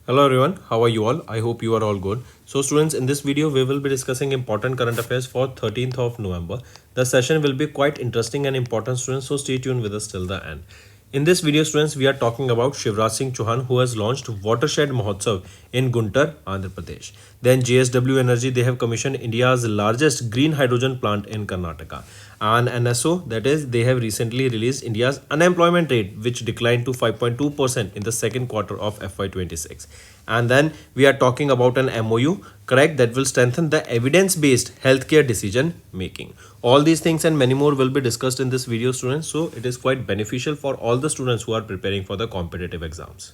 Hello everyone, how are you all? I hope you are all good. So students, in this video we will be discussing important current affairs for 13th of November. The session will be quite interesting and important students, so stay tuned with us till the end. In this video students, we are talking about Shivraj Singh Chauhan, who has launched Watershed Mahotsav in Guntur, Andhra Pradesh. Then JSW Energy, they have commissioned India's largest green hydrogen plant in Karnataka. And NSO, that is, they have recently released India's unemployment rate, which declined to 5.2% in the second quarter of FY26. And then we are talking about an MOU, correct, that will strengthen the evidence-based healthcare decision making. All these things and many more will be discussed in this video, students. So it is quite beneficial for all the students who are preparing for the competitive exams.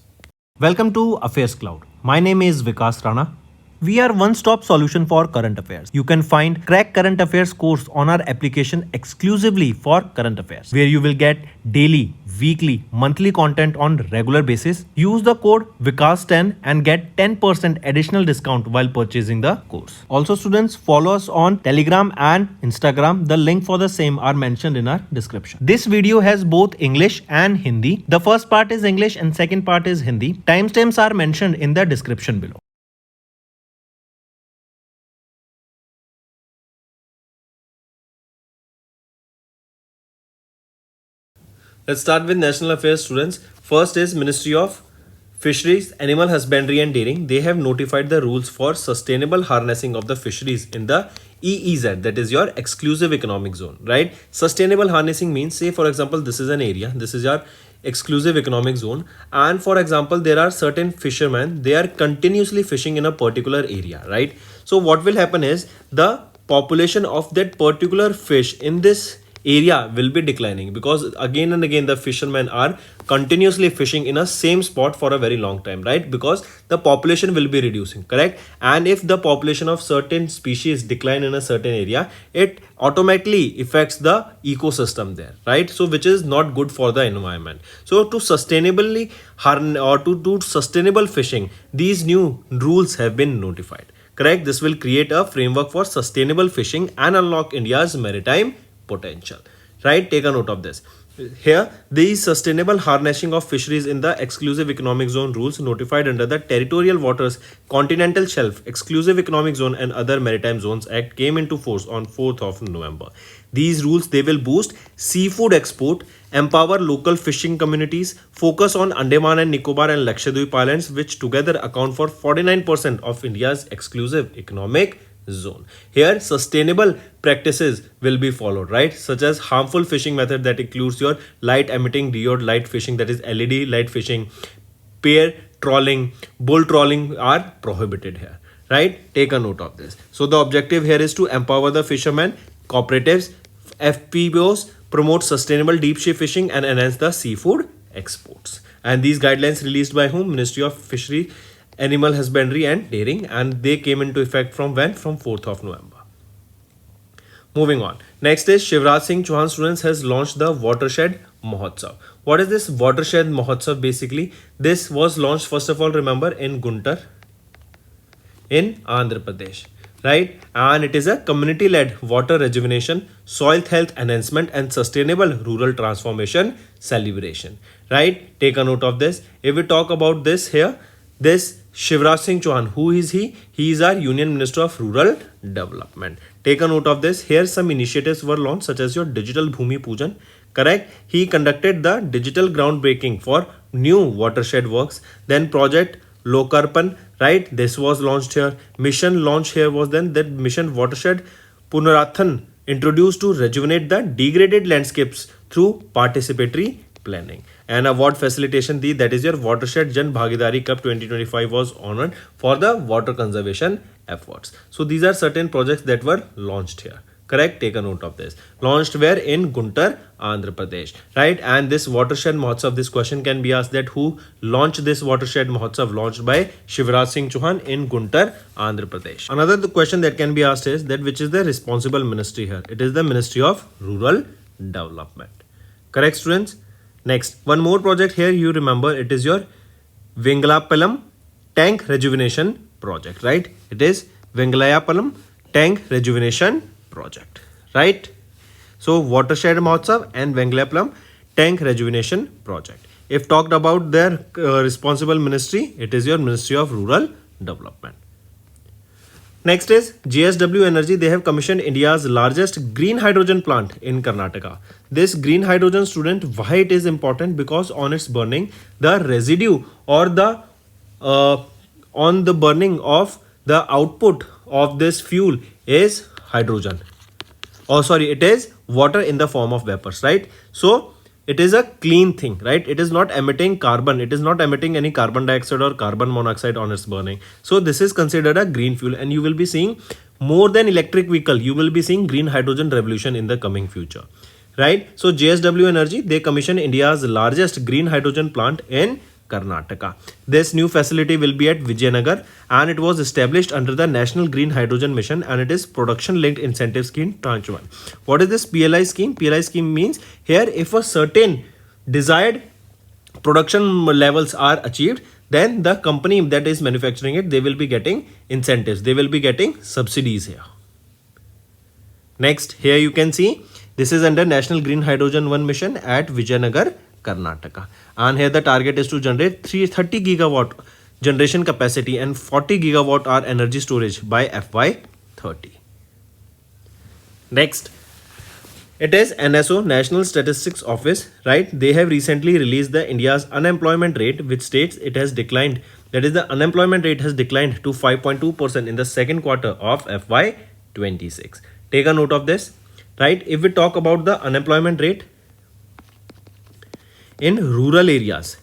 Welcome to Affairs Cloud. My name is Vikas Rana. We are one-stop solution for current affairs. You can find Crack Current Affairs course on our application exclusively for current affairs, where you will get daily, weekly, monthly content on regular basis. Use the code VIKAS10 and get 10% additional discount while purchasing the course. Also students, follow us on Telegram and Instagram. The link for the same are mentioned in our description. This video has both English and Hindi. The first part is English and second part is Hindi. Timestamps are mentioned in the description below. Let's start with national affairs, students. First is Ministry of Fisheries, Animal Husbandry and Dairying. They have notified the rules for sustainable harnessing of the fisheries in the EEZ, that is your exclusive economic zone, right? Sustainable harnessing means, say for example, this is an area, this is your exclusive economic zone, and for example there are certain fishermen, they are continuously fishing in a particular area, right? So what will happen is the population of that particular fish in this area will be declining, because again and again the fishermen are continuously fishing in a same spot for a very long time, right? Because the population will be reducing, correct? And if the population of certain species decline in a certain area, it automatically affects the ecosystem there, right? So which is not good for the environment. So to sustainably or to do sustainable fishing, these new rules have been notified, correct? This will create a framework for sustainable fishing and unlock India's maritime potential, right? Take a note of this. Here, the sustainable harnessing of fisheries in the exclusive economic zone rules notified under the Territorial Waters, Continental Shelf, Exclusive Economic Zone and Other Maritime Zones Act came into force on 4th of November. These rules, they will boost seafood export, empower local fishing communities, focus on Andaman and Nicobar and Lakshadweep Islands, which together account for 49% of India's exclusive economic zone. Here sustainable practices will be followed, right? Such as harmful fishing method that includes your light emitting diode light fishing, that is LED light fishing, pair trawling, bull trawling are prohibited here, right? Take a note of this. So the objective here is to empower the fishermen, cooperatives, FPOs, promote sustainable deep sea fishing and enhance the seafood exports. And these guidelines released by whom? Ministry of Fishery, Animal Husbandry and Dairying, and they came into effect from when? From 4th of November. Moving on. Next is Shivraj Singh Chauhan, students, has launched the Watershed Mahotsav. What is this Watershed Mahotsav basically? This was launched, first of all, remember, in Guntur in Andhra Pradesh, right? And it is a community-led water rejuvenation, soil health enhancement and sustainable rural transformation celebration, right? Take a note of this. If we talk about this here, this Shivraj Singh Chauhan, who is he? He is our Union Minister of Rural Development. Take a note of this. Here some initiatives were launched, such as your Digital Bhumi Pujan, correct? He conducted the digital groundbreaking for new watershed works. Then Project Lokarpan, right? This was launched here. Mission launch here was then that Mission Watershed Punarathan, introduced to rejuvenate the degraded landscapes through participatory planning. And award facilitation, that is your Watershed Jan Bhagidari Cup 2025 was honored for the water conservation efforts. So these are certain projects that were launched here, correct? Take a note of this. Launched where? In Guntur, Andhra Pradesh, right? And this Watershed Mahotsav, this question can be asked, that who launched this Watershed Mahotsav? Launched by Shivraj Singh Chauhan in Guntur, Andhra Pradesh. Another question that can be asked is that which is the responsible ministry here? It is the Ministry of Rural Development, correct, students? Next, one more project here, you remember, it is your Vengalapalam Tank Rejuvenation Project, right? It is Vengalapalam Tank Rejuvenation Project, right? So Watershed Mahotsav and Vengalapalam Tank Rejuvenation Project. If talked about their responsible ministry, it is your Ministry of Rural Development. Next is JSW Energy. They have commissioned India's largest green hydrogen plant in Karnataka. This green hydrogen, student, why it is important? Because on its burning, the residue or the on the burning of the output of this fuel is hydrogen. Oh, sorry, it is water in the form of vapors, right? So it is a clean thing, right? It is not emitting carbon. It is not emitting any carbon dioxide or carbon monoxide on its burning. So this is considered a green fuel, and you will be seeing more than electric vehicle. You will be seeing green hydrogen revolution in the coming future, right? So JSW Energy, they commissioned India's largest green hydrogen plant in Karnataka. This new facility will be at Vijayanagar, and it was established under the National Green Hydrogen Mission, and it is Production Linked Incentive Scheme Tranche 1. What is this PLI scheme? PLI scheme means here if a certain desired production levels are achieved, then the company that is manufacturing it, they will be getting incentives. They will be getting subsidies here. Next, here you can see this is under National Green Hydrogen 1 mission at Vijayanagar, Karnataka. And here the target is to generate 330 gigawatt generation capacity and 40 gigawatt hour energy storage by FY30. Next, it is NSO, National Statistics Office, right? They have recently released the India's unemployment rate, which states it has declined. That is, the unemployment rate has declined to 5.2% in the second quarter of FY26. Take a note of this, right? If we talk about the unemployment rate in rural areas,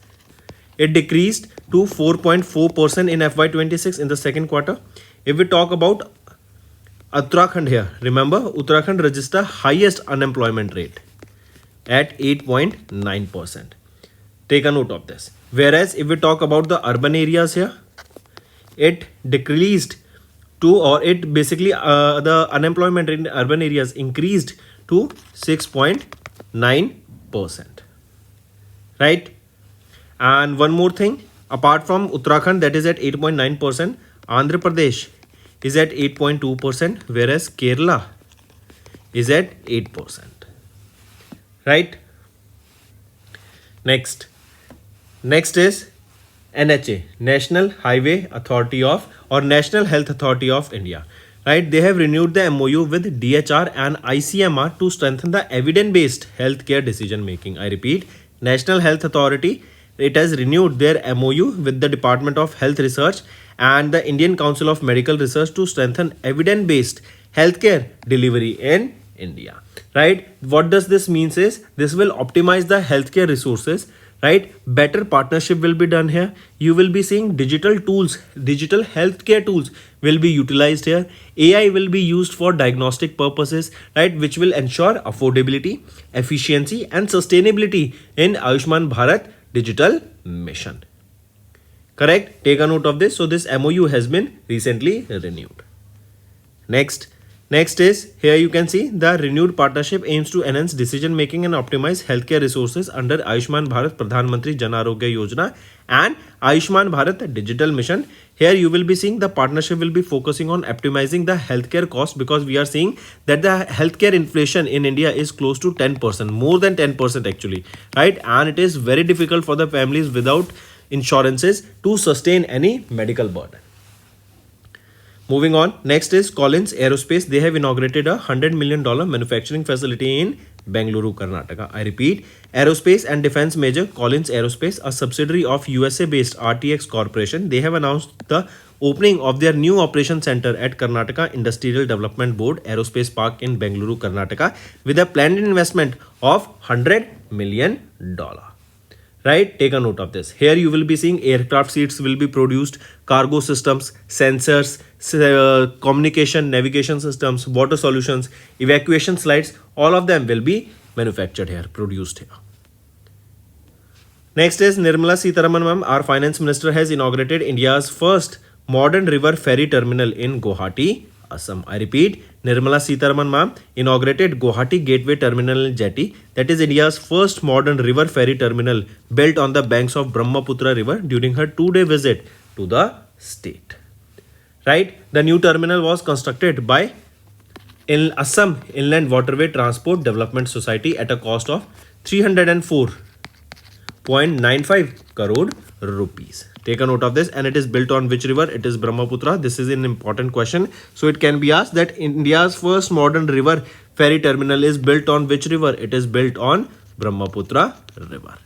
it decreased to 4.4% in FY26 in the second quarter. If we talk about Uttarakhand here, remember Uttarakhand registered highest unemployment rate at 8.9%. Take a note of this. Whereas if we talk about the urban areas here, it decreased to, or it basically the unemployment rate in urban areas increased to 6.9%. Right? And one more thing, apart from Uttarakhand that is at 8.9%, Andhra Pradesh is at 8.2%, whereas Kerala is at 8%. Right? Next is NHA, National Highway Authority of, or National Health Authority of India. Right? They have renewed the MOU with DHR and ICMR to strengthen the evidence-based healthcare decision making. I repeat, National Health Authority, it has renewed their MOU with the Department of Health Research and the Indian Council of Medical Research to strengthen evidence-based healthcare delivery in India. Right? What does this mean is this will optimize the healthcare resources. Right? Better partnership will be done here. You will be seeing digital tools, digital healthcare tools will be utilized here. AI will be used for diagnostic purposes, right? Which will ensure affordability, efficiency and sustainability in Ayushman Bharat digital mission. Correct? Take a note of this. So this MOU has been recently renewed. Next is, here you can see the renewed partnership aims to enhance decision making and optimize healthcare resources under Ayushman Bharat Pradhan Mantri Jan Arogya Yojana and Ayushman Bharat Digital Mission. Here you will be seeing the partnership will be focusing on optimizing the healthcare cost, because we are seeing that the healthcare inflation in India is close to 10%, more than 10% actually, right? And it is very difficult for the families without insurances to sustain any medical burden. Moving on, next is Collins Aerospace. They have inaugurated a $100 million manufacturing facility in Bengaluru, Karnataka. I repeat, aerospace and defense major Collins Aerospace, a subsidiary of USA-based RTX Corporation, they have announced the opening of their new operation center at Karnataka Industrial Development Board Aerospace Park in Bengaluru, Karnataka, with a planned investment of $100 million. Right? Take a note of this. Here you will be seeing aircraft seats will be produced, cargo systems, sensors, communication, navigation systems, water solutions, evacuation slides, all of them will be manufactured here, produced here. Next is Nirmala Sitharaman ma'am, our finance minister, has inaugurated India's first modern river ferry terminal in Guwahati, Assam. I repeat, Nirmala Sitharaman ma'am inaugurated Guwahati Gateway Terminal Jetty, that is India's first modern river ferry terminal built on the banks of Brahmaputra River during her 2-day visit to the state. Right? The new terminal was constructed by Assam Inland Waterway Transport Development Society at a cost of 304 0.95 crore rupees. Take a note of this. And it is built on which river? It is Brahmaputra. This is an important question. So it can be asked that India's first modern river ferry terminal is built on which river? It is built on Brahmaputra river.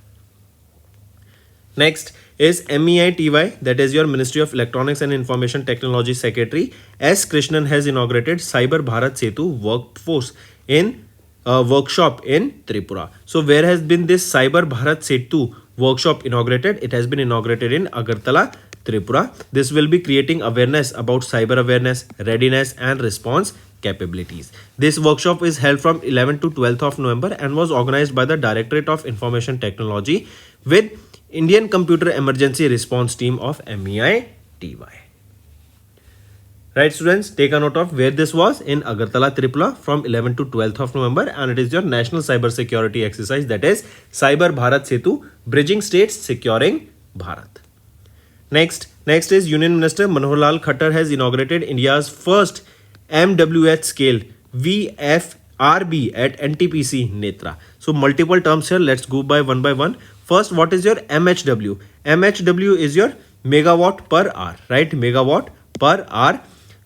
Next is MEITY, that is your Ministry of Electronics and Information Technology Secretary S. Krishnan has inaugurated Cyber Bharat Setu workforce in workshop in Tripura. So where has been this Cyber Bharat Setu workshop inaugurated? It has been inaugurated in Agartala, Tripura. This will be creating awareness about cyber awareness, readiness and response capabilities. This workshop is held from 11th to 12th of November and was organized by the Directorate of Information Technology with Indian Computer Emergency Response Team of MEITY. Right, students, take a note of where this was in Agartala, Tripura from 11th to 12th of November, and it is your national cyber security exercise, that is Cyber Bharat Setu, bridging states, securing Bharat. Next is Union Minister Manohar Lal Khattar has inaugurated India's first MWH scale VFRB at NTPC Netra. So multiple terms here, let's go by one. First, what is your MHW? MHW is your megawatt per hour, right? Megawatt per hour.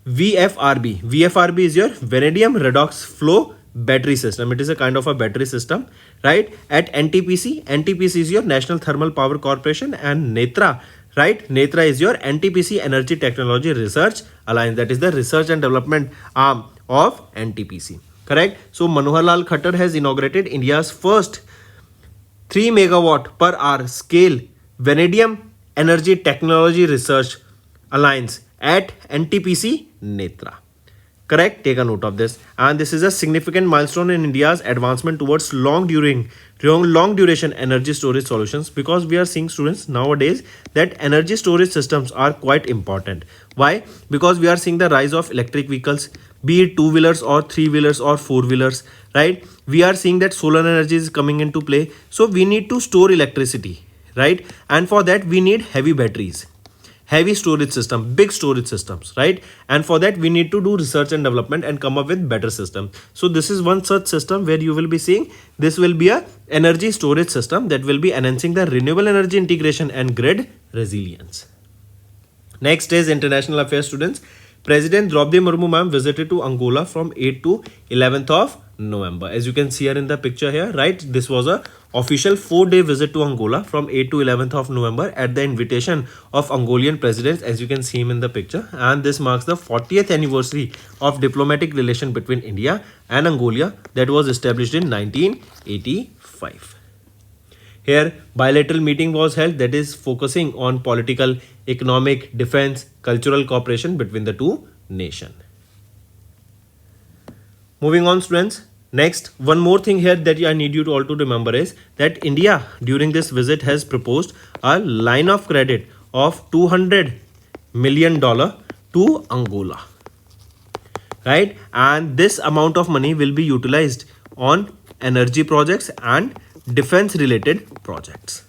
VFRB is your vanadium redox flow battery system. It is a kind of a battery system, right? At NTPC is your National Thermal Power Corporation, and Netra, right? Netra is your NTPC Energy Technology Research Alliance. That is the research and development arm of NTPC, correct? So Manohar Lal Khattar has inaugurated India's first 3 megawatt per hour scale vanadium energy technology research alliance at NTPC Netra. Correct? Take a note of this. And this is a significant milestone in India's advancement towards long duration energy storage solutions, because we are seeing, students, nowadays that energy storage systems are quite important. Why? Because we are seeing the rise of electric vehicles, be it two-wheelers or three-wheelers or four-wheelers, right? We are seeing that solar energy is coming into play. So we need to store electricity, right? And for that we need heavy batteries, heavy storage system, big storage systems, right? And for that we need to do research and development and come up with better system. So this is one such system where you will be seeing this will be a energy storage system that will be enhancing the renewable energy integration and grid resilience. Next is international affairs, students. President Draupadi Murmu ma'am visited to Angola from 8th to 11th of November. As you can see here in the picture here, right? This was a official 4-day visit to Angola from 8th to 11th of November at the invitation of Angolian presidents, as you can see him in the picture. And this marks the 40th anniversary of diplomatic relation between India and Angola that was established in 1985. Here, bilateral meeting was held that is focusing on political, economic, defense, cultural cooperation between the two nations. Moving on, students. Next, one more thing here that I need you to all to remember is that India during this visit has proposed a line of credit of $200 million to Angola, right? And this amount of money will be utilized on energy projects and defense related projects.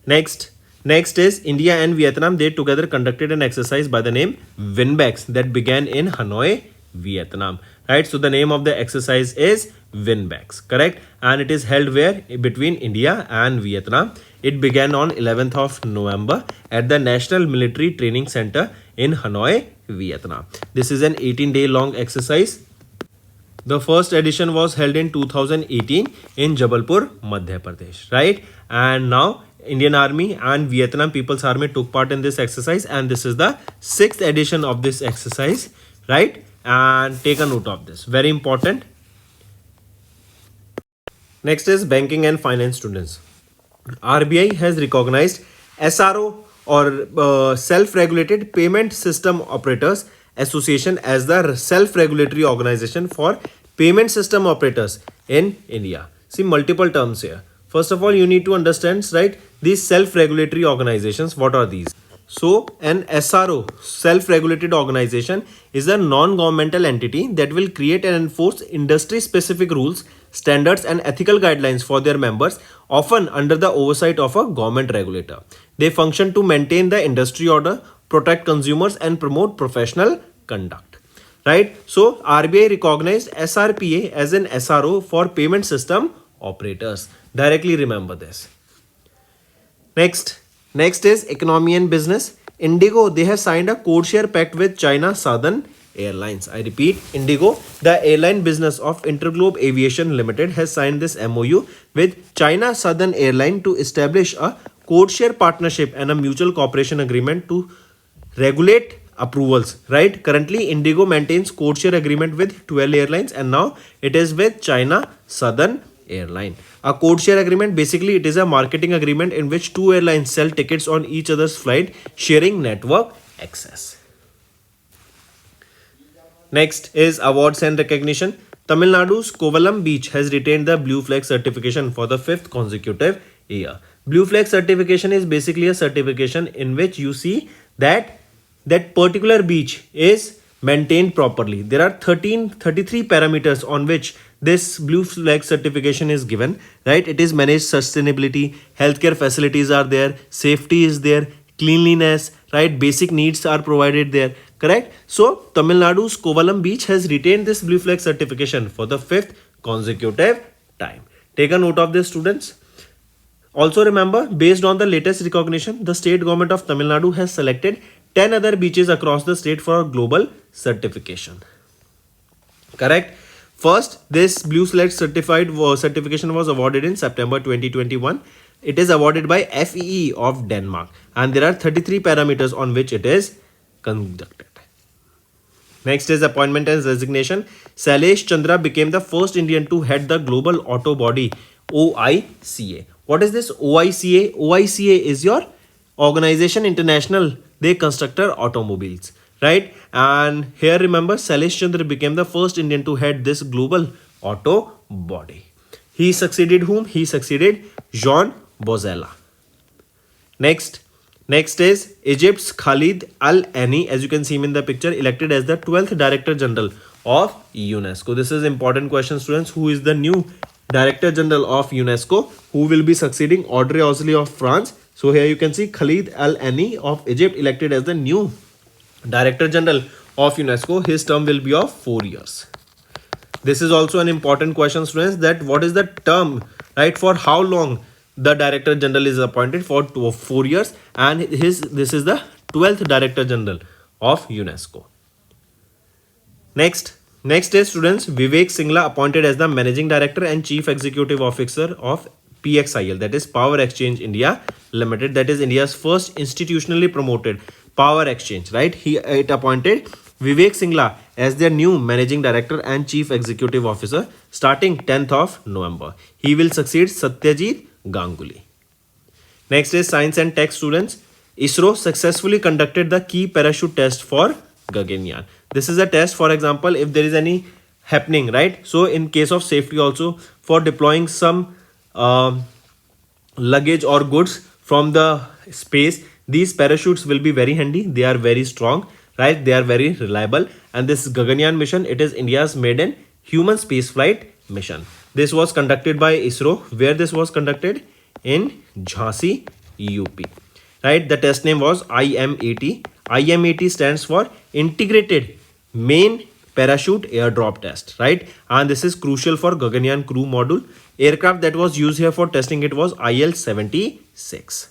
Next is India and Vietnam. They together conducted an exercise by the name WinBEX that began in Hanoi, Vietnam, right? So the name of the exercise is WinBEX, correct? And it is held where? Between India and Vietnam. It began on 11th of November at the National Military Training Center in Hanoi, Vietnam. This is an 18-day long exercise. The first edition was held in 2018 in Jabalpur, Madhya Pradesh, right? And now Indian Army and Vietnam People's Army took part in this exercise, and this is the 6th edition of this exercise, right? And take a note of this, very important. Next is banking and finance, students. RBI has recognized SRO or Self-Regulated Payment System Operators Association as the self-regulatory organization for payment system operators in India. See, multiple terms here. First of all, you need to understand, right, these self-regulatory organizations, what are these? So an SRO, self-regulated organization, is a non-governmental entity that will create and enforce industry-specific rules, standards and ethical guidelines for their members, often under the oversight of a government regulator. They function to maintain the industry order, protect consumers and promote professional conduct, right? So RBI recognized SRPA as an SRO for payment system operators. Directly remember this. Next is economy and business. Indigo, they have signed a code share pact with China Southern Airlines. I repeat, Indigo, the airline business of Interglobe Aviation Limited, has signed this MOU with China Southern Airlines to establish a code share partnership and a mutual cooperation agreement to regulate approvals. Right, currently Indigo maintains code share agreement with 12 airlines, and now it is with China Southern Airline. A code share agreement, basically it is a marketing agreement in which two airlines sell tickets on each other's flight, sharing network access. Next is awards and recognition. Tamil Nadu's Kovalam Beach has retained the Blue Flag certification for the 5th consecutive year. Blue Flag certification is basically a certification in which you see that that particular beach is maintained properly. There are 33 parameters on which this blue flag certification is given, right? It is managed sustainability, healthcare facilities are there, safety is there, cleanliness, right? Basic needs are provided there, correct? So Tamil Nadu's Kovalam Beach has retained this blue flag certification for the 5th consecutive time. Take a note of this, students. Also remember, based on the latest recognition, the state government of Tamil Nadu has selected 10 other beaches across the state for global certification. Correct? First, this Blue Flag certification was awarded in September 2021. It is awarded by FEE of Denmark, and there are 33 parameters on which it is conducted. Next is appointment and resignation. Sailesh Chandra became the first Indian to head the global auto body OICA. What is this OICA? OICA is your Organization International. They constructor automobiles, right? And here remember, Sailesh Chandra became the first Indian to head this global auto body. He succeeded whom? He succeeded Jean Bozella. Next is Egypt's Khalid Al Ani, as you can see him in the picture, elected as the 12th Director General of UNESCO. This is important question, students. Who is the new Director General of UNESCO? Who will be succeeding Audrey Azoulay of France? So here you can see Khalid Al Ani of Egypt elected as the new Director General of UNESCO. His term will be of 4 years. This is also an important question, students, that what is the term, right? For how long the Director General is appointed? For 4 years, and this is the 12th Director General of UNESCO. Next is, students, Vivek Singla appointed as the Managing Director and Chief Executive Officer of PXIL, that is Power Exchange India Limited, that is India's first institutionally promoted power exchange, right? It appointed Vivek Singla as their new Managing Director and Chief Executive Officer starting 10th of November. He will succeed Satyajit Ganguly. Next is science and tech, students. ISRO successfully conducted the key parachute test for Gaganyaan. This is a test, for example, if there is any happening, right? So in case of safety also, for deploying some luggage or goods from the space, these parachutes will be very handy. They are very strong, right? They are very reliable. And this Gaganyaan mission, it is India's maiden human spaceflight mission. This was conducted by ISRO. Where this was conducted? In Jhansi, UP. Right? The test name was IM-80. IM-80 stands for Integrated Main Parachute Airdrop Test, right? And this is crucial for Gaganyaan crew module. Aircraft that was used here for testing it was IL-76.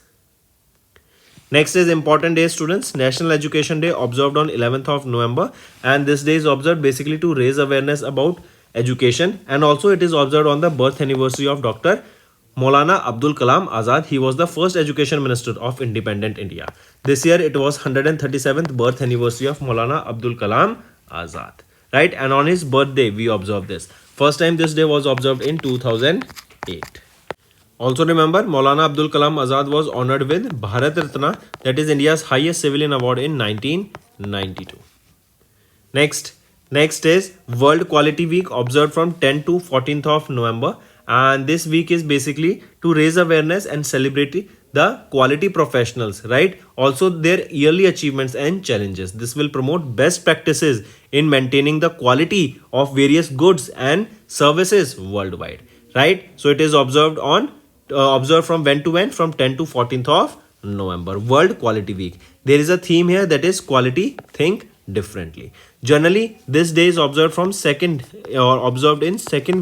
Next is important day, students. National Education Day observed on 11th of November, and this day is observed basically to raise awareness about education, and also it is observed on the birth anniversary of Dr. Maulana Abdul Kalam Azad. He was the first education minister of independent India. This year it was 137th birth anniversary of Maulana Abdul Kalam Azad, right? And on his birthday we observe this. First time this day was observed in 2008. Also remember, Maulana Abdul Kalam Azad was honored with Bharat Ratna, that is India's highest civilian award, in 1992. Next is World Quality Week observed from 10th to 14th of November, and this week is basically to raise awareness and celebrate the quality professionals, right? Also their yearly achievements and challenges. This will promote best practices in maintaining the quality of various goods and services worldwide, right? So it is observed from when to when? From 10th to 14th of November, World Quality Week. There is a theme here, that is quality, think differently. Generally, this day is observed in second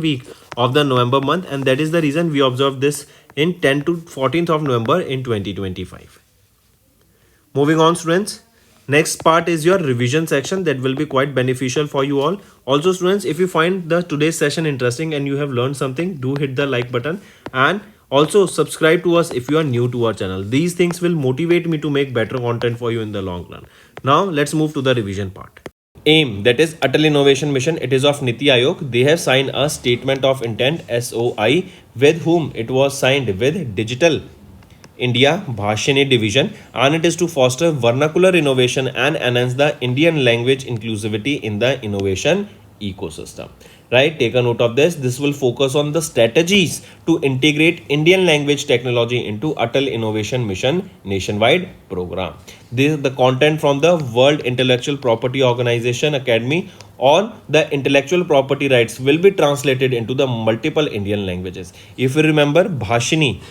week of the November month, and that is the reason we observe this in 10 to 14th of November in 2025. Moving on, students. Next part is your revision section that will be quite beneficial for you all. Also, students, if you find the today's session interesting and you have learned something, do hit the like button and also subscribe to us if you are new to our channel. These things will motivate me to make better content for you in the long run. Now, let's move to the revision part. AIM, that is Atal Innovation Mission, it is of Niti Aayog. They have signed a statement of intent SOI with whom it was signed with Digital India Bhashini division, and it is to foster vernacular innovation and enhance the Indian language inclusivity in the innovation ecosystem. Right, take a note of this. This will focus on the strategies to integrate Indian language technology into Atal Innovation Mission nationwide program. This is the content from the World Intellectual Property Organization Academy on the intellectual property rights will be translated into the multiple Indian languages. If you remember Bhashini,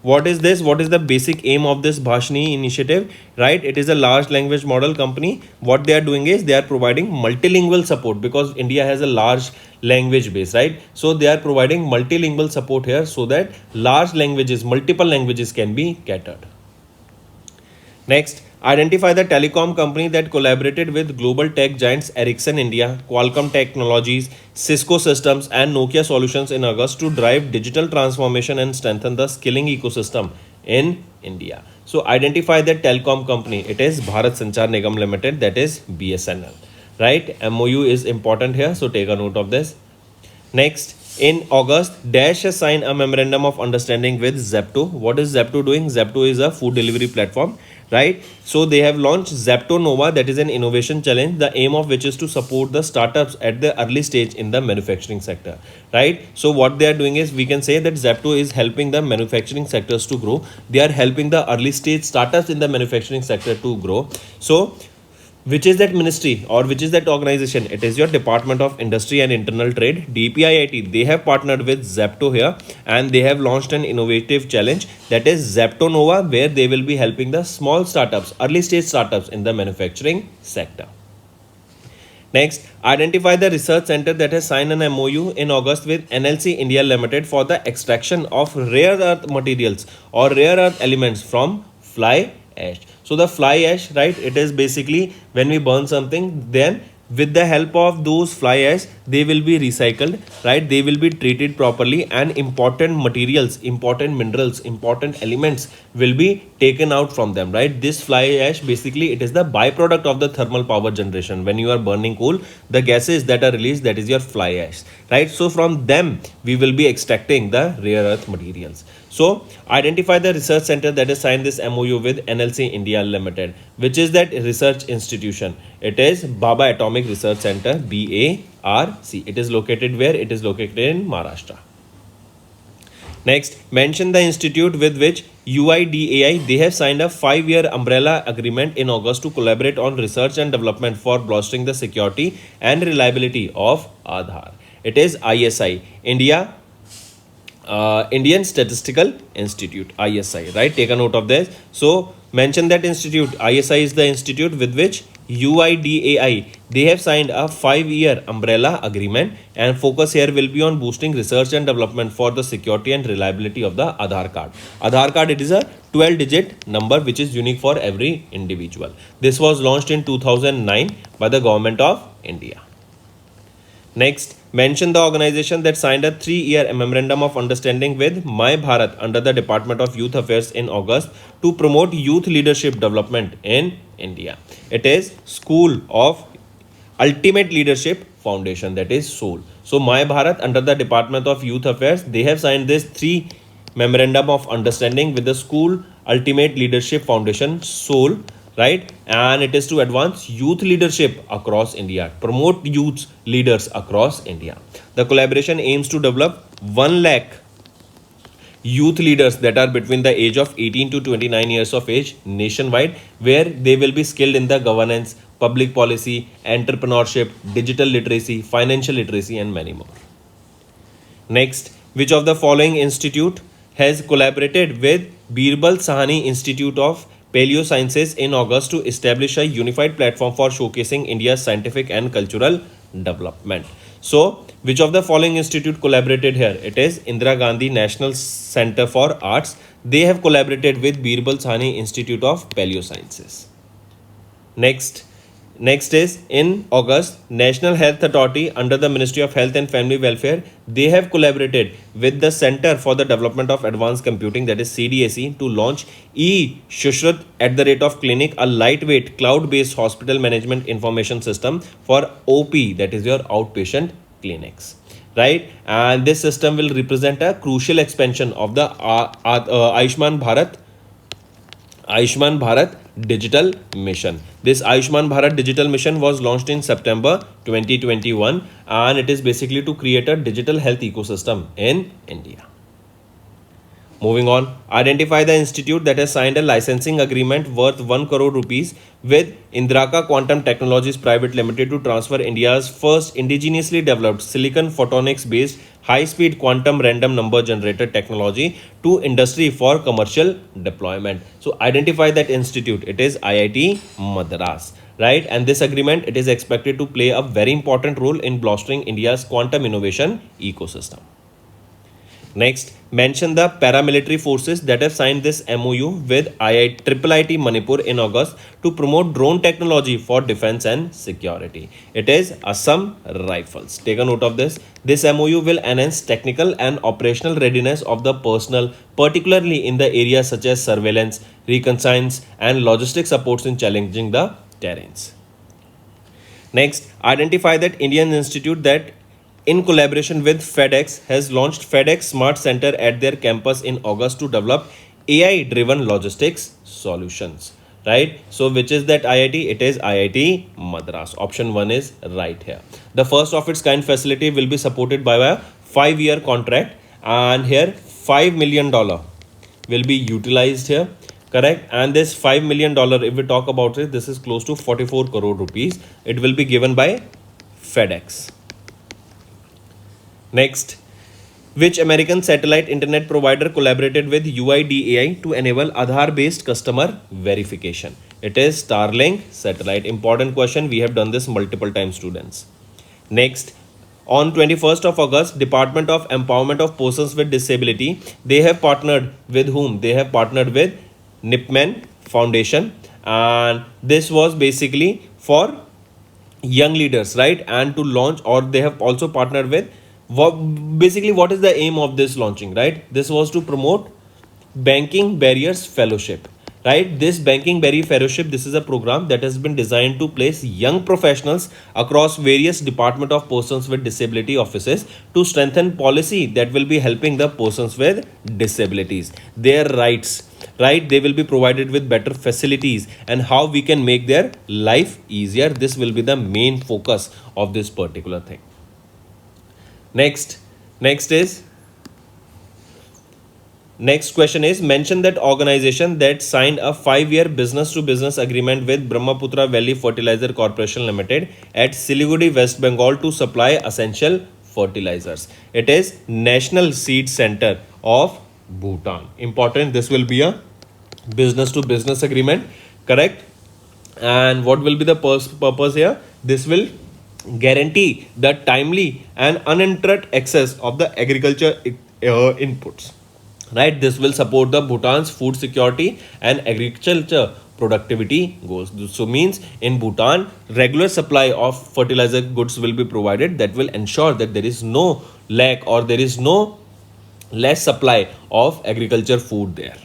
what is this? What is the basic aim of this Bhashini initiative? Right, it is a large language model company. What they are doing is they are providing multilingual support because India has a large language base, right? So they are providing multilingual support here so that large languages, multiple languages can be catered. Next, identify the telecom company that collaborated with global tech giants Ericsson India, Qualcomm Technologies, Cisco Systems, and Nokia Solutions in August to drive digital transformation and strengthen the skilling ecosystem in India. So, identify the telecom company. It is Bharat Sanchar Nigam Limited, that is BSNL. Right? MOU is important here, so take a note of this. Next, in August, Dash has signed a memorandum of understanding with Zepto. What is Zepto doing? Zepto is a food delivery platform, right? So they have launched Zepto Nova, that is an innovation challenge, the aim of which is to support the startups at the early stage in the manufacturing sector, right? So what they are doing is, we can say that Zepto is helping the manufacturing sectors to grow. They are helping the early stage startups in the manufacturing sector to grow. So which is that ministry or which is that organization? It is your Department of Industry and Internal Trade, DPIIT. They have partnered with Zepto here and they have launched an innovative challenge, that is Zepto Nova, where they will be helping the small startups, early stage startups in the manufacturing sector. Next, identify the research center that has signed an MOU in August with NLC India Limited for the extraction of rare earth materials or rare earth elements from fly ash. So the fly ash, right, it is basically when we burn something, then with the help of those fly ash, they will be recycled, right? They will be treated properly and important materials, important minerals, important elements will be taken out from them, right? This fly ash, basically it is the byproduct of the thermal power generation. When you are burning coal, the gases that are released, that is your fly ash, right? So from them, we will be extracting the rare earth materials. So identify the research center that has signed this MOU with NLC India Limited. Which is that research institution? It is Baba Atomic Research Center, BARC. It is located where? It is located in Maharashtra. Next, mention the institute with which UIDAI, they have signed a 5-year umbrella agreement in August to collaborate on research and development for bolstering the security and reliability of Aadhaar. It is ISI, Indian Statistical Institute, ISI, right? Take a note of this. So mention that institute. ISI is the institute with which UIDAI, they have signed a 5-year umbrella agreement, and focus here will be on boosting research and development for the security and reliability of the Aadhaar card. Aadhaar card, it is a 12-digit number which is unique for every individual. This was launched in 2009 by the government of India. Next, mention the organization that signed a 3-year memorandum of understanding with My Bharat under the Department of Youth Affairs in August to promote youth leadership development in India. It is School of Ultimate Leadership Foundation, that is SOUL. So My Bharat under the Department of Youth Affairs, they have signed this 3 memorandum of understanding with the School Ultimate Leadership Foundation, SOUL, right? And it is to advance youth leadership across India, promote youth leaders across India. The collaboration aims to develop 1 lakh youth leaders that are between the age of 18 to 29 years of age nationwide, where they will be skilled in the governance, public policy, entrepreneurship, digital literacy, financial literacy, and many more. Next, which of the following institute has collaborated with Birbal Sahani Institute of Paleo Sciences in August to establish a unified platform for showcasing India's scientific and cultural development? So which of the following institute collaborated here? It is Indira Gandhi National Center for Arts. They have collaborated with Birbal Sahni Institute of Paleosciences. Next is in August, National Health Authority under the Ministry of Health and Family Welfare, they have collaborated with the Center for the Development of Advanced Computing, that is CDAC, to launch e-Shushrut @clinic, a lightweight cloud-based hospital management information system for OP, that is your outpatient clinics, right? And this system will represent a crucial expansion of the Ayushman Bharat Digital Mission. This Ayushman Bharat Digital Mission was launched in September 2021, and it is basically to create a digital health ecosystem in India. Moving on, identify the institute that has signed a licensing agreement worth 1 crore rupees with Indraka Quantum Technologies Private Limited to transfer India's first indigenously developed silicon photonics based high-speed quantum random number generator technology to industry for commercial deployment. So identify that institute. It is IIT Madras, right? And this agreement, it is expected to play a very important role in bolstering India's quantum innovation ecosystem. Next, mention the paramilitary forces that have signed this MOU with IIT Manipur in August to promote drone technology for defense and security. It is Assam Rifles. Take a note of this. This MOU will enhance technical and operational readiness of the personnel, particularly in the areas such as surveillance, reconnaissance, and logistic supports in challenging the terrains. Next, identify that Indian institute that in collaboration with FedEx has launched FedEx Smart Center at their campus in August to develop AI driven logistics solutions, right? So which is that IIT? It is IIT Madras. Option 1 is right here. The first of its kind facility will be supported by a 5-year contract, and here $5 million will be utilized here, correct? And this $5 million, if we talk about it, this is close to 44 crore rupees. It will be given by FedEx. Next, which American satellite internet provider collaborated with UIDAI to enable Aadhaar-based customer verification? It is Starlink satellite. Important question. We have done this multiple times, students. Next, on 21st of August, Department of Empowerment of Persons with Disability, they have partnered with whom? They have partnered with Nipman Foundation, and this was basically for young leaders, right? And to launch, or they have also partnered with what is the aim of this launching, right? This was to promote Banking Barriers Fellowship, right? This Banking Barrier Fellowship, this is a program that has been designed to place young professionals across various Department of Persons with Disability offices to strengthen policy that will be helping the persons with disabilities, their rights, right? They will be provided with better facilities and how we can make their life easier. This will be the main focus of this particular thing. Next question is, mention that organization that signed a 5-year business-to-business agreement with Brahmaputra Valley Fertilizer Corporation Limited at Siliguri, West Bengal to supply essential fertilizers. It is National Seed Center of Bhutan. Important, this will be a business-to-business agreement, correct? And what will be the purpose here? This will guarantee the timely and uninterrupted access of the agriculture inputs, right? This will support the Bhutan's food security and agriculture productivity goals. So means in Bhutan, regular supply of fertilizer goods will be provided that will ensure that there is no lack or there is no less supply of agriculture food there.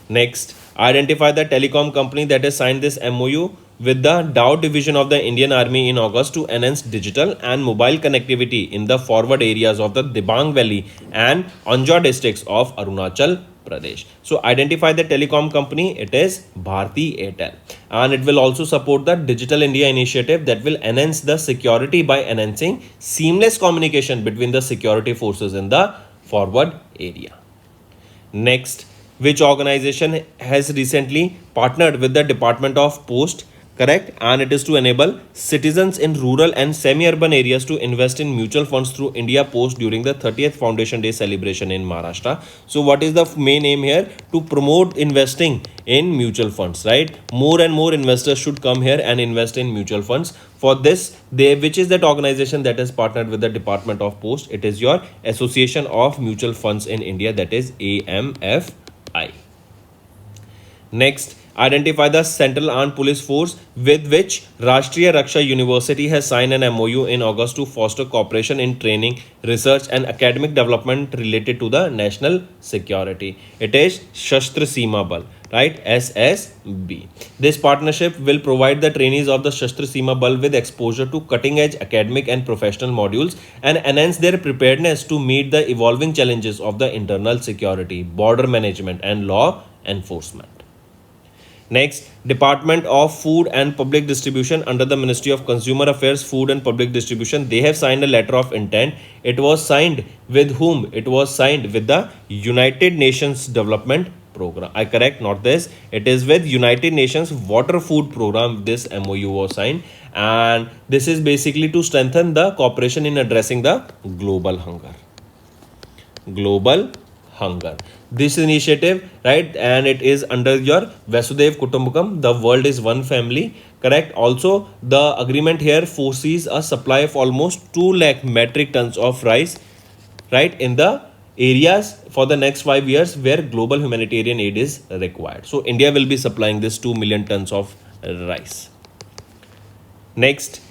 Next, identify the telecom company that has signed this MOU with the Dow division of the Indian Army in August to enhance digital and mobile connectivity in the forward areas of the Dibang Valley and Anja districts of Arunachal Pradesh. So identify the telecom company. It is Bharti Airtel, and it will also support the Digital India initiative that will enhance the security by enhancing seamless communication between the security forces in the forward area. Next, which organization has recently partnered with the Department of Post correct, and it is to enable citizens in rural and semi-urban areas to invest in mutual funds through India Post during the 30th Foundation Day celebration in Maharashtra. So what is the main aim here? To promote investing in mutual funds, right? More and more investors should come here and invest in mutual funds. For this, which is that organization that has partnered with the Department of Post? It is your Association of Mutual Funds in India, that is AMFI. Next, identify the Central Armed Police Force with which Rashtriya Raksha University has signed an MOU in August to foster cooperation in training, research and academic development related to the national security. It is Shastra Seema Bal, right? SSB. This partnership will provide the trainees of the Shastra Seema Bal with exposure to cutting edge academic and professional modules and enhance their preparedness to meet the evolving challenges of the internal security, border management and law enforcement. Next, Department of Food and Public Distribution under the Ministry of Consumer Affairs, Food and Public Distribution, they have signed a letter of intent. It was signed with whom? It was signed with the United Nations Development Program. I correct, not this. It is with United Nations Water Food Program. This MOU was signed, and this is basically to strengthen the cooperation in addressing the global hunger. Global hunger. This initiative, right, and it is under your Vasudev Kutumbakam, the world is one family, correct. Also, the agreement here foresees a supply of almost 2 lakh metric tons of rice, right, in the areas for the next 5 years where global humanitarian aid is required. So India will be supplying this 2 million tons of rice. Next,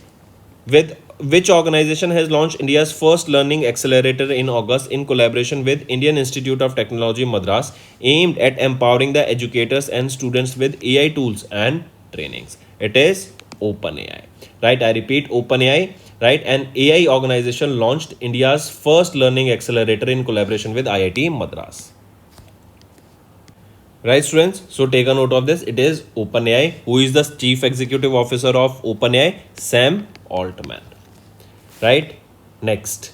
with which organization has launched India's first learning accelerator in August in collaboration with Indian Institute of Technology Madras, aimed at empowering the educators and students with AI tools and trainings? It is OpenAI, right? I repeat, OpenAI, right? An AI organization launched India's first learning accelerator in collaboration with IIT Madras. Right, students? So take a note of this. It is OpenAI. Who is the Chief Executive Officer of OpenAI? Sam Altman. Right? Next.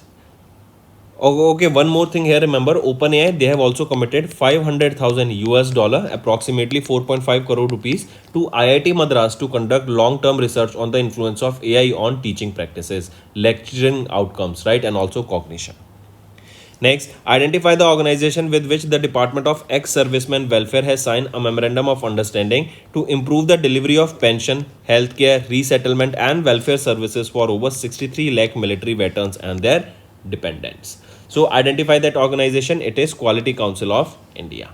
Okay, one more thing here. Remember, OpenAI, they have also committed 500,000 US dollar, approximately 4.5 crore rupees, to IIT Madras to conduct long-term research on the influence of AI on teaching practices, lecturing outcomes, right, and also cognition. Next, identify the organization with which the Department of Ex-Servicemen Welfare has signed a memorandum of understanding to improve the delivery of pension, healthcare, resettlement and welfare services for over 63 lakh military veterans and their dependents. So identify that organization. It is Quality Council of India.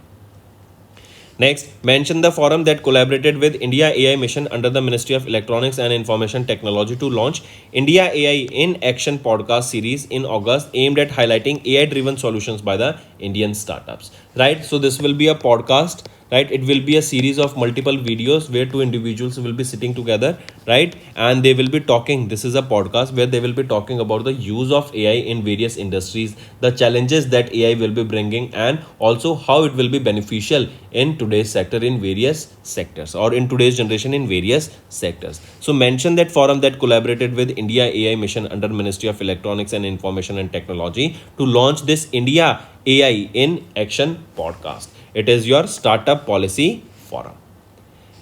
Next, mention the forum that collaborated with India AI Mission under the Ministry of Electronics and Information Technology to launch India AI in Action podcast series in August, aimed at highlighting AI-driven solutions by the Indian startups. Right? So this will be a podcast, right? It will be a series of multiple videos where two individuals will be sitting together, right? And they will be talking. This is a podcast where they will be talking about the use of AI in various industries, the challenges that AI will be bringing, and also how it will be beneficial in today's sector in various sectors, or in today's generation in various sectors. So mention that forum that collaborated with India AI Mission under Ministry of Electronics and Information and Technology to launch this India AI in Action podcast. It is your Startup Policy Forum.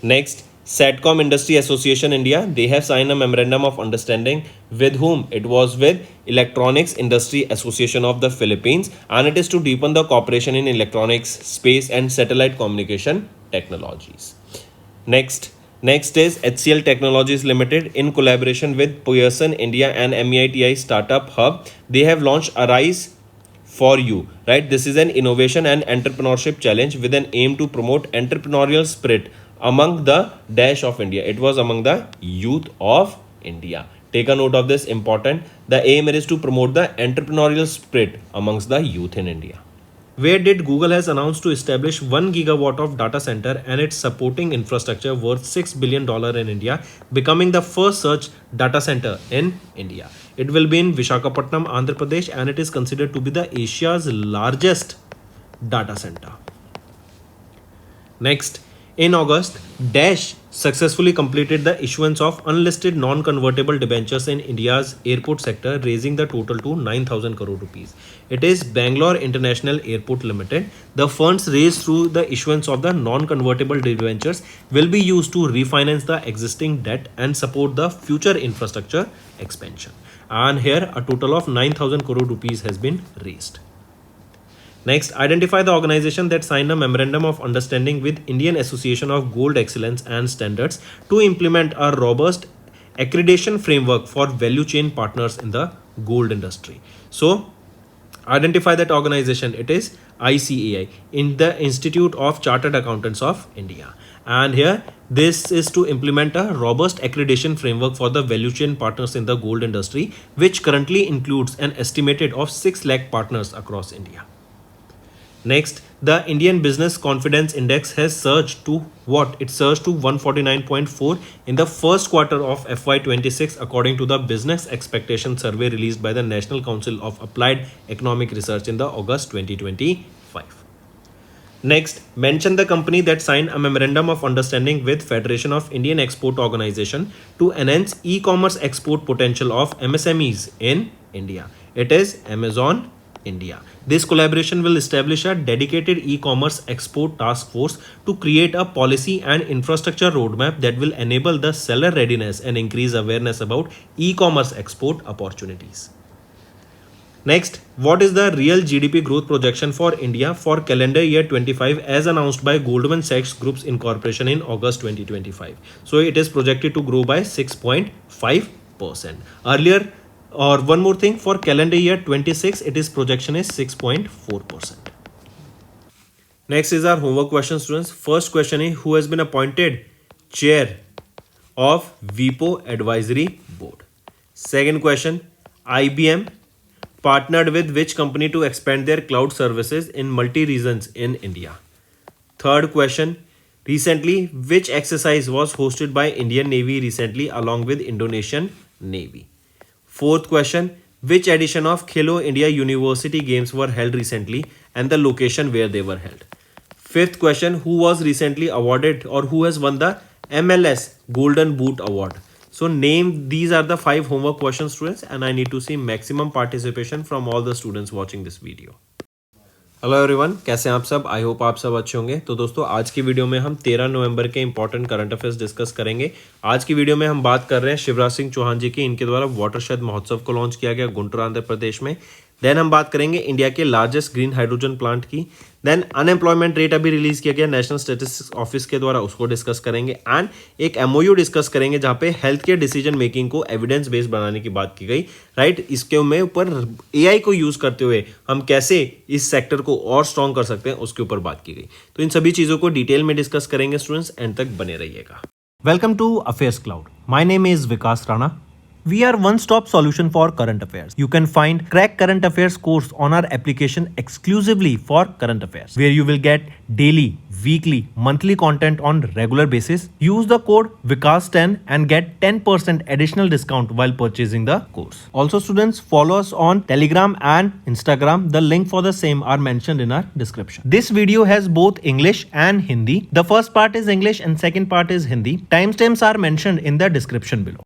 Next, Satcom Industry Association India, they have signed a memorandum of understanding with whom? It was with Electronics Industry Association of the Philippines, and it is to deepen the cooperation in electronics, space and satellite communication technologies. Next is HCL Technologies Limited in collaboration with Pearson India and MEITI Startup Hub. They have launched Arise for You, right? This is an innovation and entrepreneurship challenge with an aim to promote entrepreneurial spirit among the dash of India. It was among the youth of India. Take a note of this, important. The aim is to promote the entrepreneurial spirit amongst the youth in India. Where did Google has announced to establish 1 gigawatt of data center and its supporting infrastructure worth $6 billion in India, becoming the first such data center in India. It will be in Visakhapatnam, Andhra Pradesh, and it is considered to be the Asia's largest data center. Next, In August, Dash successfully completed the issuance of unlisted non-convertible debentures in India's airport sector, raising the total to 9,000 crore rupees. It is Bangalore International Airport Limited. The funds raised through the issuance of the non-convertible debentures will be used to refinance the existing debt and support the future infrastructure expansion. And here, a total of 9,000 crore rupees has been raised. Next, identify the organization that signed a memorandum of understanding with Indian Association of Gold Excellence and Standards to implement a robust accreditation framework for value chain partners in the gold industry. So, identify that organization. It is ICAI, in the Institute of Chartered Accountants of India. And here, this is to implement a robust accreditation framework for the value chain partners in the gold industry, which currently includes an estimated of 6 lakh partners across India. Next, the Indian Business Confidence Index has surged to what? It surged to 149.4 in the first quarter of FY26 according to the Business Expectation Survey released by the National Council of Applied Economic Research in the August 2025. Next, mention the company that signed a memorandum of understanding with Federation of Indian Export Organization to enhance e-commerce export potential of MSMEs in India. It is Amazon India. This collaboration will establish a dedicated e-commerce export task force to create a policy and infrastructure roadmap that will enable the seller readiness and increase awareness about e-commerce export opportunities. Next, what is the real GDP growth projection for India for calendar year 25 as announced by Goldman Sachs Group's Incorporation in August 2025? So it is projected to grow by 6.5%. Earlier, or one more thing, for calendar year 26, it is projection is 6.4%. Next is our homework question, students. First question is, who has been appointed chair of WIPO Advisory Board? Second question, IBM partnered with which company to expand their cloud services in multi-regions in India? Third question, recently, which exercise was hosted by Indian Navy recently along with Indonesian Navy? Fourth question, which edition of Khelo India University Games were held recently and the location where they were held? Fifth question, who was recently awarded or who has won the MLS Golden Boot Award? So name, these are the 5 homework questions, students, and I need to see maximum participation from all the students watching this video. Hello everyone, कैसे हैं आप सब? I hope आप सब अच्छे होंगे। तो दोस्तों, आज की वीडियो में हम 13 नवंबर के इंपॉर्टेंट करंट अफेयर्स डिस्कस करेंगे। आज की वीडियो में हम बात कर रहे हैं शिवराज सिंह चौहान जी की, इनके द्वारा वाटरशेड महोत्सव को लॉन्च किया गया गुंटूर आंध्र प्रदेश में। देन हम बात करेंगे इंडिया के लार्जेस्ट ग्रीन हाइड्रोजन प्लांट की। देन अनएम्प्लॉयमेंट रेट अभी रिलीज किया गया नेशनल स्टैटिस्टिक्स ऑफिस के द्वारा, उसको डिस्कस करेंगे। एंड एक एमओयू डिस्कस करेंगे जहां पे हेल्थ केयर डिसीजन मेकिंग को एविडेंस बेस्ड बनाने की बात की गई, राइट। इसके ऊपर एआई को यूज करते हुए हम कैसे इस सेक्टर को और स्ट्रॉन्ग कर सकते हैं उसके ऊपर बात की गई। तो इन सभी चीजों को डिटेल में डिस्कस करेंगे स्टूडेंट्स, एंड तक बने रहिएगा। Welcome to Affairs Cloud. My name is Vikas Rana. We are one-stop solution for current affairs. You can find Crack Current Affairs course on our application exclusively for current affairs, where you will get daily, weekly, monthly content on regular basis. Use the code Vikas10 and get 10% additional discount while purchasing the course. Also, students, follow us on Telegram and Instagram. The link for the same are mentioned in our description. This video has both English and Hindi. The first part is English and second part is Hindi. Timestamps are mentioned in the description below.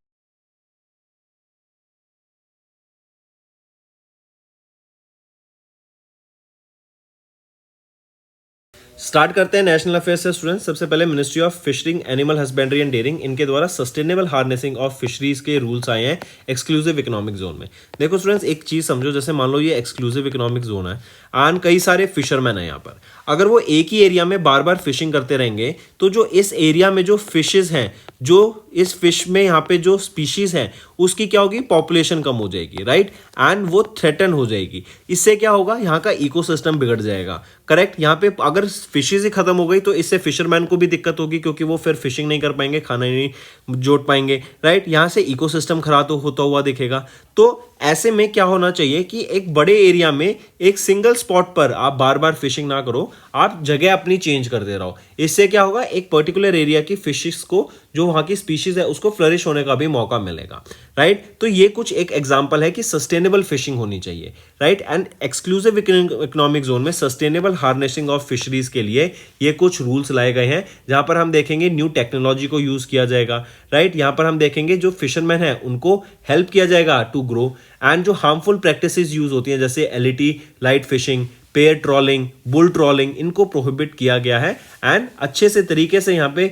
Start करते हैं national affairs से students. सबसे पहले ministry of fishering, animal husbandry and dairying, इनके द्वारा sustainable harnessing of fisheries के rules आए हैं एक्सक्लूसिव इकोनॉमिक जोन में। देखो स्टूडेंट्स, एक चीज समझो, जैसे मान लो ये एक्सक्लूसिव इकोनॉमिक जोन है एंड कई सारे फिशरमैन है यहाँ पर। अगर वो एक ही एरिया में बार बार फिशिंग करते रहेंगे तो जो इस एरिया में जो फिशेज हैं, जो इस फिश में यहाँ पे जो स्पीशीज है उसकी क्या होगी, पॉपुलेशन कम हो जाएगी, राइट, एंड वो थ्रेटन हो जाएगी। इससे क्या होगा, यहाँ का इकोसिस्टम बिगड़ जाएगा, करेक्ट। यहाँ पे अगर फिशेज ही खत्म हो गई तो इससे फिशरमैन को भी दिक्कत होगी, क्योंकि वो फिर फिशिंग नहीं कर पाएंगे, खाना नहीं जोड़ पाएंगे, राइट। यहाँ से इकोसिस्टम खराब होता हुआ दिखेगा। तो ऐसे में क्या होना चाहिए कि एक बड़े एरिया में एक सिंगल स्पॉट पर आप बार बार फिशिंग ना करो, आप जगह अपनी चेंज करते रहो। इससे क्या होगा, एक पर्टिकुलर एरिया की फिशेस को, जो वहां की स्पीशीज है, उसको फ्लरिश होने का भी मौका मिलेगा, राइट। तो ये कुछ एक एग्जांपल है कि सस्टेनेबल फिशिंग होनी चाहिए, right. And exclusive economic zone में सस्टेनेबल हार्नेसिंग ऑफ फिशरीज के लिए ये कुछ रूल्स लाए गए हैं, जहां पर हम देखेंगे न्यू टेक्नोलॉजी को यूज किया जाएगा, राइट। यहां पर हम देखेंगे जो फिशरमैन है उनको हेल्प किया जाएगा टू ग्रो, एंड जो हार्मफुल प्रैक्टिसेस यूज होती हैं जैसे LED, light fishing, pair trawling, bull trawling, इनको प्रोहिबिट किया गया है एंड अच्छे से तरीके से यहाँ पे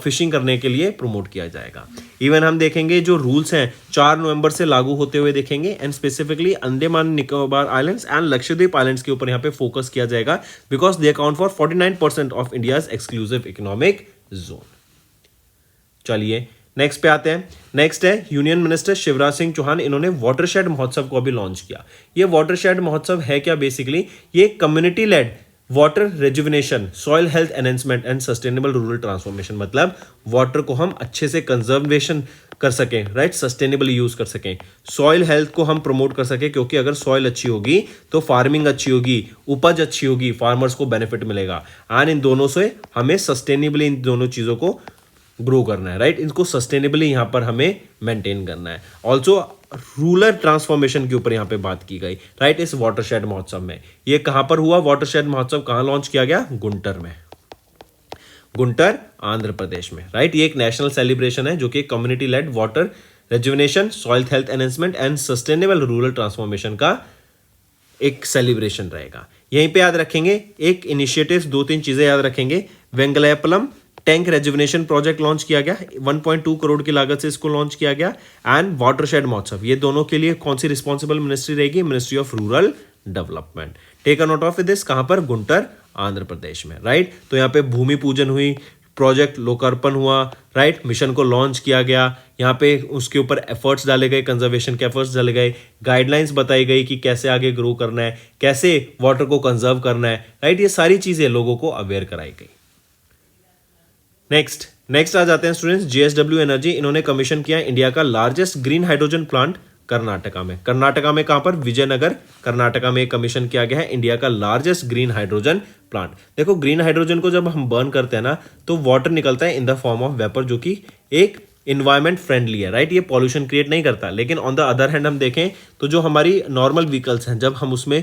फिशिंग करने के लिए प्रमोट किया जाएगा। इवन हम देखेंगे जो रूल्स हैं 4 नवंबर से लागू होते हुए देखेंगे, and specifically Andaman Nicobar islands and Lakshadweep islands के ऊपर यहाँ पे फोकस किया जाएगा, because they account for 49% of India's exclusive economic zone. चलिए नेक्स्ट पे आते हैं। नेक्स्ट है यूनियन मिनिस्टर शिवराज सिंह चौहान, इन्होंने वाटरशेड महोत्सव को अभी लॉन्च किया। ये वाटरशेड महोत्सव है क्या, बेसिकली ये community lead water rejuvenation, soil health enhancement and sustainable rural transformation, मतलब वाटर को हम अच्छे से कंजर्वेशन कर सकें, राइट, सस्टेनेबली यूज कर सकें, सॉइल हेल्थ को हम प्रमोट कर सकें, क्योंकि अगर सॉइल अच्छी होगी तो फार्मिंग अच्छी होगी, उपज अच्छी होगी, फार्मर्स को बेनिफिट मिलेगा, एंड इन दोनों से हमें सस्टेनेबली इन दोनों चीजों को ग्रो करना है, राइट। इनको सस्टेनेबली यहाँ पर हमें मेंटेन करना है। ऑल्सो रूरल ट्रांसफॉर्मेशन के ऊपर यहाँ पे बात की गई, राइट, इस वाटरशेड महोत्सव में। ये कहाँ पर हुआ, वाटरशेड महोत्सव कहाँ लॉन्च किया गया, गुंटर में, गुंटर आंध्र प्रदेश में, राइट। ये एक नेशनल सेलिब्रेशन है जो कि community lead water rejuvenation, soil health enhancement and sustainable rural transformation का एक सेलिब्रेशन रहेगा। यहीं पे याद रखेंगे एक इनिशिएटिव, 2-3 चीजें याद रखेंगे। वेंगलयापलम टैंक रेजुविनेशन प्रोजेक्ट लॉन्च किया गया, 1.2 करोड़ की लागत से इसको लॉन्च किया गया, एंड वाटरशेड महोत्सव, ये दोनों के लिए कौन सी रिस्पॉन्सिबल मिनिस्ट्री रहेगी, ministry of rural development. Take a note of this, कहां पर, गुंटर आंध्र प्रदेश में, राइट। तो यहाँ पे भूमि पूजन हुई, प्रोजेक्ट लोकार्पण हुआ, राइट, मिशन को लॉन्च किया गया, यहाँ पे उसके ऊपर एफर्ट्स डाले गए, कंजर्वेशन के एफर्ट्स डाले गए, गाइडलाइंस बताई गई कि कैसे आगे ग्रो करना है, कैसे वाटर को कंजर्व करना है, राइट। ये सारी चीजें लोगों को अवेयर कराई गई। नेक्स्ट आ जाते हैं स्टूडेंट्स, जेएसडब्ल्यू एनर्जी, इन्होंने कमीशन किया इंडिया का largest green hydrogen plant Karnataka में। कर्नाटका में कहां पर, विजयनगर, कर्नाटका में कमीशन किया गया है इंडिया का लार्जेस्ट ग्रीन हाइड्रोजन प्लांट। देखो ग्रीन हाइड्रोजन को जब हम बर्न करते हैं ना, तो वाटर निकलता है in the form of vapour, जो कि एक इन्वायरमेंट फ्रेंडली है, राइट। ये पॉल्यूशन क्रिएट नहीं करता। लेकिन ऑन द अदर हैंड हम देखें तो जो हमारी नॉर्मल व्हीकल्स हैं, जब हम उसमें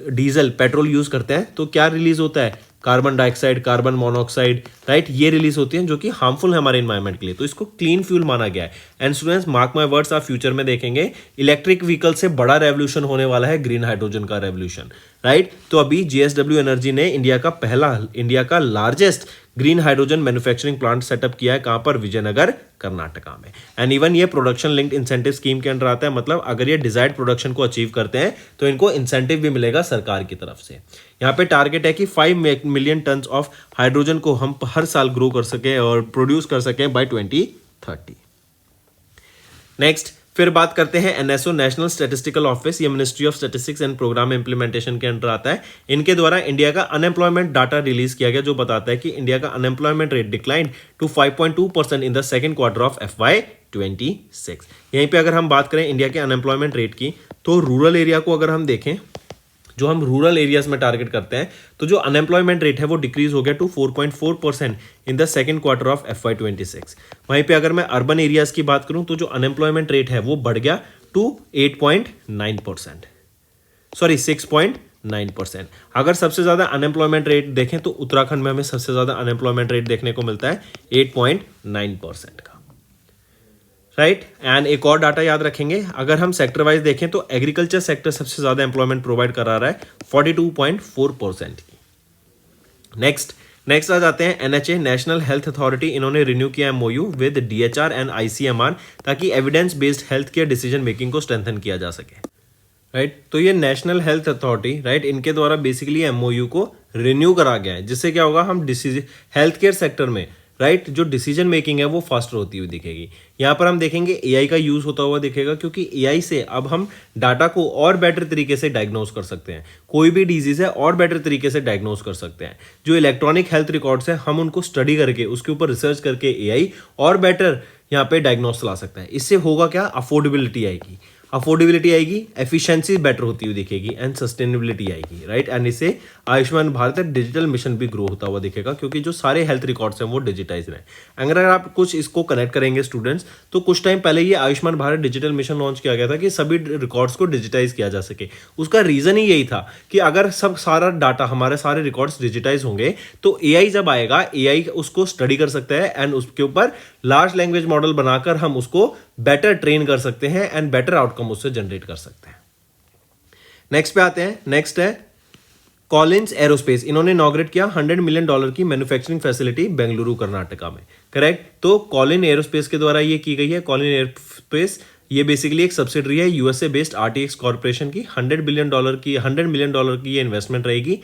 डीजल, पेट्रोल यूज करते हैं तो क्या रिलीज होता है, carbon dioxide, carbon monoxide, right, ये रिलीज होती हैं जो कि हार्मफुल है हमारे एनवायरनमेंट के लिए। तो इसको क्लीन फ्यूल माना गया है। And students mark my words, आप फ्यूचर में देखेंगे इलेक्ट्रिक व्हीकल से बड़ा रेवोल्यूशन होने वाला है, ग्रीन हाइड्रोजन का रेवोल्यूशन, राइट। तो अभी जेएसडब्ल्यू एनर्जी ने इंडिया का largest green hydrogen manufacturing plant setup किया है, कहां पर, विजयनगर, कर्नाटका में। एंड इवन ये प्रोडक्शन लिंक्ड इंसेंटिव स्कीम के अंडर आता है, मतलब अगर ये डिजायर्ड प्रोडक्शन को अचीव करते हैं तो इनको इंसेंटिव भी मिलेगा सरकार की तरफ से। यहाँ पे टारगेट है कि 5 मिलियन टन ऑफ हाइड्रोजन को हम हर साल ग्रो कर सकें और प्रोड्यूस कर सकें बाय 2030। नेक्स्ट फिर बात करते हैं एनएसओ, नेशनल स्टैटिस्टिकल ऑफिस, ये ministry of statistics and programme implementation के अंडर आता है। इनके द्वारा इंडिया का अनएम्प्लॉयमेंट डाटा रिलीज किया गया, जो बताता है कि इंडिया का unemployment rate decline to 5.2% in the second quarter of FY26। यहीं पे अगर हम बात करें इंडिया के अनएम्प्लॉयमेंट रेट की, तो रूरल एरिया को अगर हम देखें, जो हम रूरल एरियाज में टारगेट करते हैं, तो जो अनएम्प्लॉयमेंट रेट है वो डिक्रीज हो गया to 4.4% in the second quarter of FY26। वहीं पे अगर मैं अर्बन एरियाज की बात करूं तो जो अनएम्प्लॉयमेंट रेट है वो बढ़ गया टू 8.9%, सॉरी 6.9%। अगर सबसे ज्यादा अनएम्प्लॉयमेंट रेट देखें तो उत्तराखंड में हमें सबसे ज्यादा अनएम्प्लॉयमेंट रेट देखने को मिलता है 8.9% का, राइट। एंड एक और डाटा याद रखेंगे, अगर हम सेक्टर वाइज देखें तो एग्रीकल्चर सेक्टर सबसे ज्यादा एम्प्लॉयमेंट प्रोवाइड करा रहा है 42.4% की। नेक्स्ट आ जाते हैं एनएचए, नेशनल हेल्थ अथॉरिटी, इन्होंने रिन्यू किया MoU with DHR and ICMR, ताकि evidence based health care decision making को स्ट्रेंथन किया जा सके, राइट। तो ये नेशनल हेल्थ अथॉरिटी, राइट, इनके द्वारा बेसिकली एमओयू को रिन्यू करा गया है, जिससे क्या होगा, हम हेल्थ केयर सेक्टर में, राइट, जो डिसीजन मेकिंग है वो फास्टर होती हुई दिखेगी। यहाँ पर हम देखेंगे एआई का यूज होता हुआ दिखेगा, क्योंकि एआई से अब हम डाटा को और बेटर तरीके से डायग्नोज कर सकते हैं, कोई भी डिजीज है और बेटर तरीके से डायग्नोज कर सकते हैं। जो इलेक्ट्रॉनिक हेल्थ रिकॉर्ड्स है हम उनको स्टडी करके उसके ऊपर रिसर्च करके एआई और बेटर यहाँ पे डायग्नोस ला सकता है। इससे होगा क्या, अफोर्डेबिलिटी आएगी। अफोर्डेबिलिटी आएगी, एफिशिएंसी बेटर होती हुई दिखेगी एंड सस्टेनेबिलिटी आएगी, राइट। एंड इससे आयुष्मान भारत डिजिटल मिशन भी ग्रो होता हुआ दिखेगा क्योंकि जो सारे हेल्थ रिकॉर्ड्स हैं वो डिजिटाइज हैं। अगर आप कुछ इसको कनेक्ट करेंगे स्टूडेंट्स, तो कुछ टाइम पहले ये Ayushman Bharat digital mission launch किया गया था कि सभी रिकॉर्ड्स को डिजिटाइज किया जा सके। उसका रीजन ही यही था कि अगर सब सारा डाटा हमारे सारे रिकॉर्ड्स डिजिटाइज होंगे तो एआई जब आएगा, एआई उसको स्टडी कर सकता है एंड उसके ऊपर लार्ज लैंग्वेज मॉडल बनाकर हम उसको बेटर ट्रेन कर सकते हैं एंड बेटर आउटकम उससे जनरेट कर सकते हैं। नेक्स्ट पे आते हैं। नेक्स्ट है कॉलिंस एरोस्पेस। इन्होंने इनॉग्रेट किया $100 मिलियन की मैन्युफैक्चरिंग फैसिलिटी बेंगलुरु कर्नाटका में, करेक्ट। तो कॉलिन एरोस्पेस के द्वारा ये की गई है। कॉलिन एरोस्पेस ये बेसिकली एक सब्सिडरी है यूएसए बेस्ड आरटीएक्स कॉर्पोरेशन की। $100 मिलियन की ये इन्वेस्टमेंट रहेगी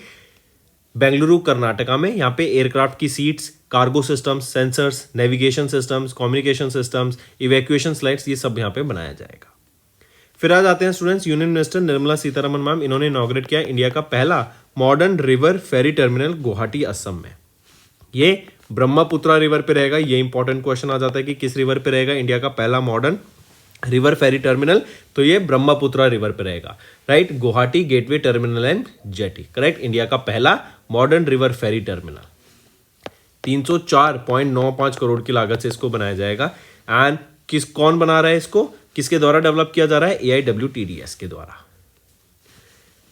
बेंगलुरु कर्नाटका में। यहाँ पे एयरक्राफ्ट की seats, cargo systems, sensors, navigation systems, communication systems, evacuation slides, ये सब यहाँ पे बनाया जाएगा। फिर आ जाते हैं students, union minister Nirmala Sitharaman ma'am, इन्होंने इनॉग्रेट किया इंडिया का पहला मॉडर्न रिवर फेरी टर्मिनल गुवाहाटी असम में। ये ब्रह्मपुत्रा रिवर पे रहेगा। ये इंपॉर्टेंट क्वेश्चन आ जाता है कि किस रिवर पे रहेगा इंडिया का पहला मॉडर्न रिवर फेरी टर्मिनल, तो ये ब्रह्मपुत्रा रिवर पे रहेगा, right. Guwahati gateway terminal and jetty, correct. India का पहला मॉडर्न रिवर फेरी टर्मिनल 304.95 करोड़ की लागत से इसको बनाया जाएगा। एंड कौन बना रहा है इसको, किसके द्वारा डेवलप किया जा रहा है, AIWTDS के द्वारा।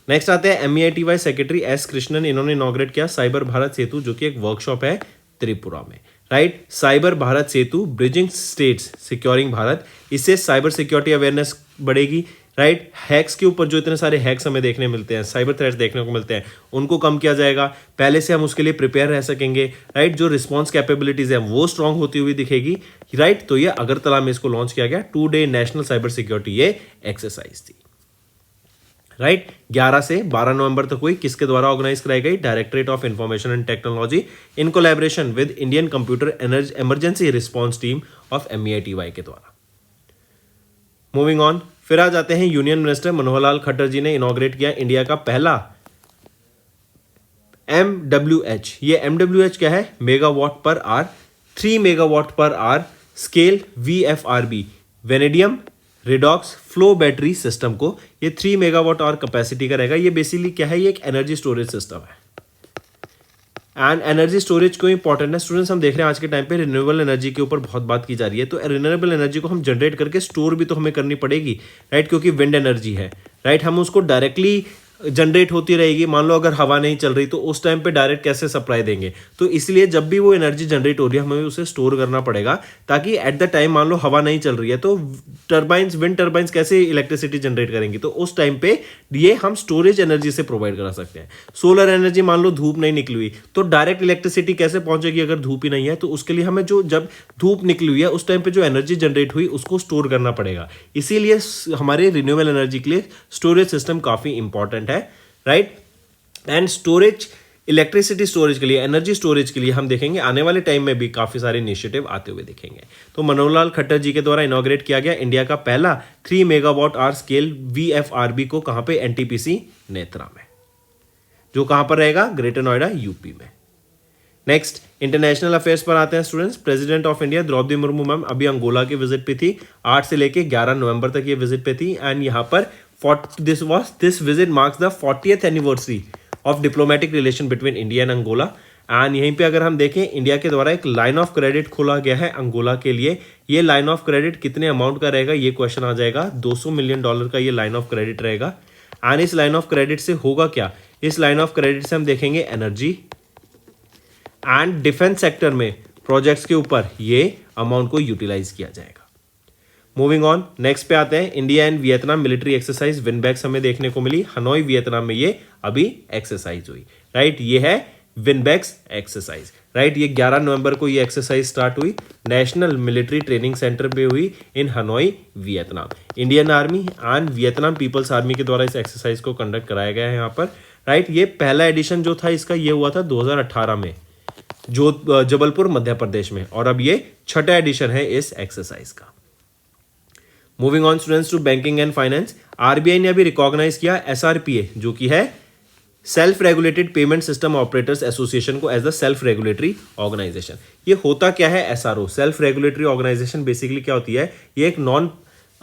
नेक्स्ट आते हैं MEITY सेक्रेटरी S कृष्णन, इन्होंने इनॉग्रेट किया साइबर भारत सेतु, जो कि एक वर्कशॉप है त्रिपुरा में, राइट। साइबर भारत सेतु ब्रिजिंग स्टेट्स सिक्योरिंग भारत, इससे साइबर सिक्योरिटी अवेयरनेस बढ़ेगी, राइट। हैक्स के ऊपर जो इतने सारे हैक्स हमें देखने मिलते हैं, साइबर थ्रेट्स देखने को मिलते हैं, उनको कम किया जाएगा। पहले से हम उसके लिए प्रिपेयर रह सकेंगे, राइट। जो रिस्पॉन्स कैपेबिलिटीज है वो स्ट्रांग होती हुई दिखेगी, राइट। तो ये अगरतला में इसको लॉन्च किया गया। 2 डे नेशनल साइबर सिक्योरिटी ये एक्सरसाइज थी, राइट। 11 से 12 नवंबर तक हुई। किसके द्वारा ऑर्गेनाइज कराई गई, directorate of information and technology in collaboration with Indian computer emergency response team of MEITY के द्वारा। मूविंग ऑन, फिर आ जाते हैं यूनियन मिनिस्टर मनोहर लाल खट्टर जी ने इनॉग्रेट किया इंडिया का पहला MWH। ये MWH क्या है, megawatt per hour, 3 megawatt per hour scale VFRB vanadium redox flow battery system को, ये 3 मेगावाट आवर कैपेसिटी का रहेगा। ये बेसिकली क्या है, ये एक एनर्जी स्टोरेज सिस्टम है। एंड एनर्जी स्टोरेज क्यों इंपॉर्टेंट है स्टूडेंट्स, हम देख रहे हैं आज के टाइम पे रिन्यूएबल एनर्जी के ऊपर बहुत बात की जा रही है। तो रिन्यूएबल एनर्जी को हम जनरेट करके स्टोर भी तो हमें करनी पड़ेगी, राइट, क्योंकि विंड एनर्जी है, राइट। हम उसको डायरेक्टली जनरेट होती रहेगी, मान लो अगर हवा नहीं चल रही तो उस टाइम पे डायरेक्ट कैसे सप्लाई देंगे। तो इसलिए जब भी वो एनर्जी जनरेट हो रही है हमें उसे स्टोर करना पड़ेगा, ताकि एट द टाइम मान लो हवा नहीं चल रही है तो टर्बाइंस, विंड टर्बाइंस कैसे इलेक्ट्रिसिटी जनरेट करेंगी, तो उस टाइम पे ये हम स्टोरेज एनर्जी से प्रोवाइड करा सकते हैं। सोलर एनर्जी, मान लो धूप नहीं निकली हुई तो डायरेक्ट इलेक्ट्रिसिटी कैसे पहुंचेगी अगर धूप ही नहीं है, तो उसके लिए हमें जो जब धूप निकली हुई है उस टाइम पे जो एनर्जी जनरेट हुई उसको स्टोर करना पड़ेगा। इसीलिए हमारे रिन्यूएबल एनर्जी के लिए स्टोरेज सिस्टम काफी इंपॉर्टेंट है, right. And storage, electricity storage के लिए, एनर्जी स्टोरेज के लिए हम देखेंगे आने वाले टाइम में भी काफी सारे इनिशिएटिव आते हुए दिखेंगे। तो मनोहर लाल खट्टर जी के द्वारा इनॉग्रेट किया गया इंडिया का पहला 3 मेगावाट आवर स्केल VFRB को, कहां पे, NTPC नेत्रा में, जो कहां पर रहेगा, ग्रेटर नोएडा यूपी में। नेक्स्ट इंटरनेशनल अफेयर्स पर आते हैं students. President of India Droupadi Murmu ma'am अभी अंगोला की विजिट पे थी, 8 से लेके 11 नवंबर तक ये विजिट पे थी। एंड यहाँ पर this visit marks the 40th anniversary of diplomatic relation between India and Angola। And यहीं पे अगर हम देखें इंडिया के द्वारा एक लाइन ऑफ क्रेडिट खोला गया है अंगोला के लिए। ये लाइन ऑफ क्रेडिट कितने अमाउंट का रहेगा, ये क्वेश्चन आ जाएगा। $200 मिलियन का ये लाइन ऑफ क्रेडिट रहेगा। एंड इस लाइन ऑफ क्रेडिट से होगा क्या, इस लाइन ऑफ क्रेडिट से हम देखेंगे एनर्जी एंड डिफेंस सेक्टर में प्रोजेक्ट्स के ऊपर ये अमाउंट को यूटिलाइज किया जाएगा। मूविंग ऑन, नेक्स्ट पे आते हैं। India and Vietnam military exercise VINBAX हमें देखने को मिली, हनोई वियतनाम में ये अभी एक्सरसाइज हुई, राइट। ये है विनबैक्स एक्सरसाइज, राइट। ये 11 नवंबर को ये एक्सरसाइज स्टार्ट हुई, नेशनल मिलिट्री ट्रेनिंग सेंटर पे हुई in Hanoi Vietnam. Indian army and Vietnam people's army के द्वारा इस एक्सरसाइज को कंडक्ट कराया गया है यहाँ पर, राइट। ये पहला एडिशन जो था इसका ये हुआ था 2018 में, जो जबलपुर मध्य प्रदेश में, और अब ये 6ठा एडिशन है इस एक्सरसाइज का। Moving on students to banking and finance. RBI ने अभी रिकॉग्नाइज किया SRPA, जो कि है self regulated payment system operators association को as the self regulatory organisation. ये होता क्या है SRO, self regulatory organisation basically क्या होती है, ये एक नॉन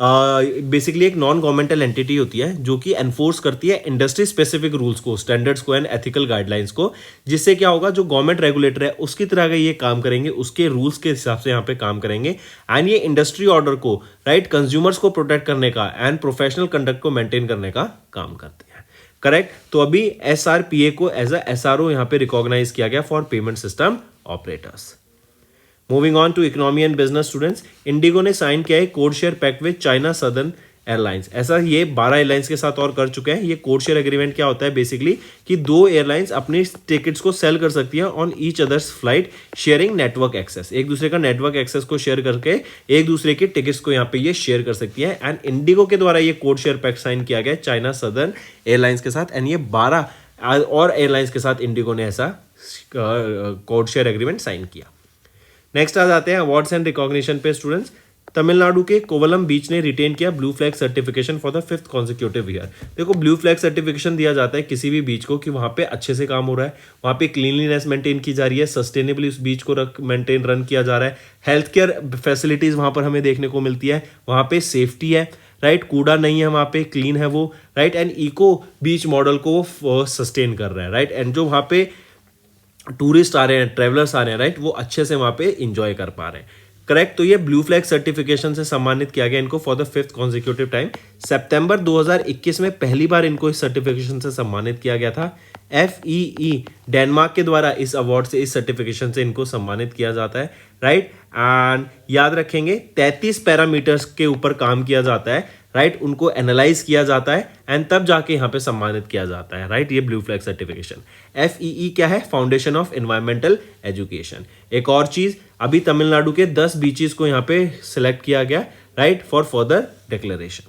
बेसिकली एक नॉन गवर्नमेंटल एंटिटी होती है जो कि एनफोर्स करती है इंडस्ट्री स्पेसिफिक रूल्स को, स्टैंडर्ड्स को एंड एथिकल गाइडलाइंस को, जिससे क्या होगा जो गवर्नमेंट रेगुलेटर है उसकी तरह का ये काम करेंगे, उसके रूल्स के हिसाब से यहाँ पे काम करेंगे एंड ये इंडस्ट्री ऑर्डर को राइट कंज्यूमर्स को प्रोटेक्ट करने का एंड प्रोफेशनल कंडक्ट को मेंटेन करने का काम करते हैं। करेक्ट। तो अभी SRPA को एज अ SRO यहाँ पे रिकॉग्नाइज किया गया for payment system operators. Moving on to economy and business students, IndiGo ने साइन किया है code share pact with China Southern Airlines. ऐसा ये 12 एयरलाइंस के साथ और कर चुके हैं। ये कोड शेयर एग्रीमेंट क्या होता है बेसिकली कि 2 एयरलाइंस अपनी टिकट्स को सेल कर सकती है on each others flight sharing network access, एक दूसरे का नेटवर्क एक्सेस को शेयर करके एक दूसरे की टिकट्स को यहाँ पे ये शेयर कर सकती है। एंड इंडिगो के द्वारा ये कोड शेयर पैक्ट साइन किया गया चाइना सदर्न एयरलाइंस के साथ एंड ये 12 और एयरलाइंस के साथ इंडिगो ने ऐसा कोड शेयर एग्रीमेंट साइन किया। नेक्स्ट आ जाते हैं अवार्ड्स एंड रिकॉग्निशन पे स्टूडेंट्स। तमिलनाडु के कोवलम बीच ने रिटेन किया blue flag certification for the 5th consecutive year. देखो ब्लू फ्लैग सर्टिफिकेशन दिया जाता है किसी भी बीच को कि वहाँ पे अच्छे से काम हो रहा है, वहाँ पे क्लीनलीनेस मेंटेन की जा रही है, सस्टेनेबली उस बीच को मेंटेन रन किया जा रहा है, हेल्थ केयर फैसिलिटीज वहाँ पर हमें देखने को मिलती है, वहाँ पे सेफ्टी है राइट, कूड़ा नहीं है वहाँ पे, क्लीन है वो right, and eco beach model को वो सस्टेन कर रहा है राइट, एंड जो वहाँ पे टूरिस्ट आ रहे हैं, ट्रेवलर्स आ रहे हैं राइट, वो अच्छे से वहाँ पे इंजॉय कर पा रहे हैं। करेक्ट। तो ये ब्लू फ्लैग सर्टिफिकेशन से सम्मानित किया गया इनको for the 5th consecutive time. सितंबर 2021 में पहली बार इनको इस सर्टिफिकेशन से सम्मानित किया गया था। FEE डेनमार्क के द्वारा इस अवार्ड से, इस सर्टिफिकेशन से इनको सम्मानित किया जाता है राइट। एंड याद रखेंगे 33 पैरामीटर्स के ऊपर काम किया जाता है राइट, उनको एनालाइज किया जाता है एंड तब जाके यहाँ पे सम्मानित किया जाता है राइट, ये ब्लू फ्लैग सर्टिफिकेशन। FEE क्या है? Foundation of environmental education. एक और चीज, अभी तमिलनाडु के 10 बीचेस को यहाँ पे सिलेक्ट किया गया right for further declaration.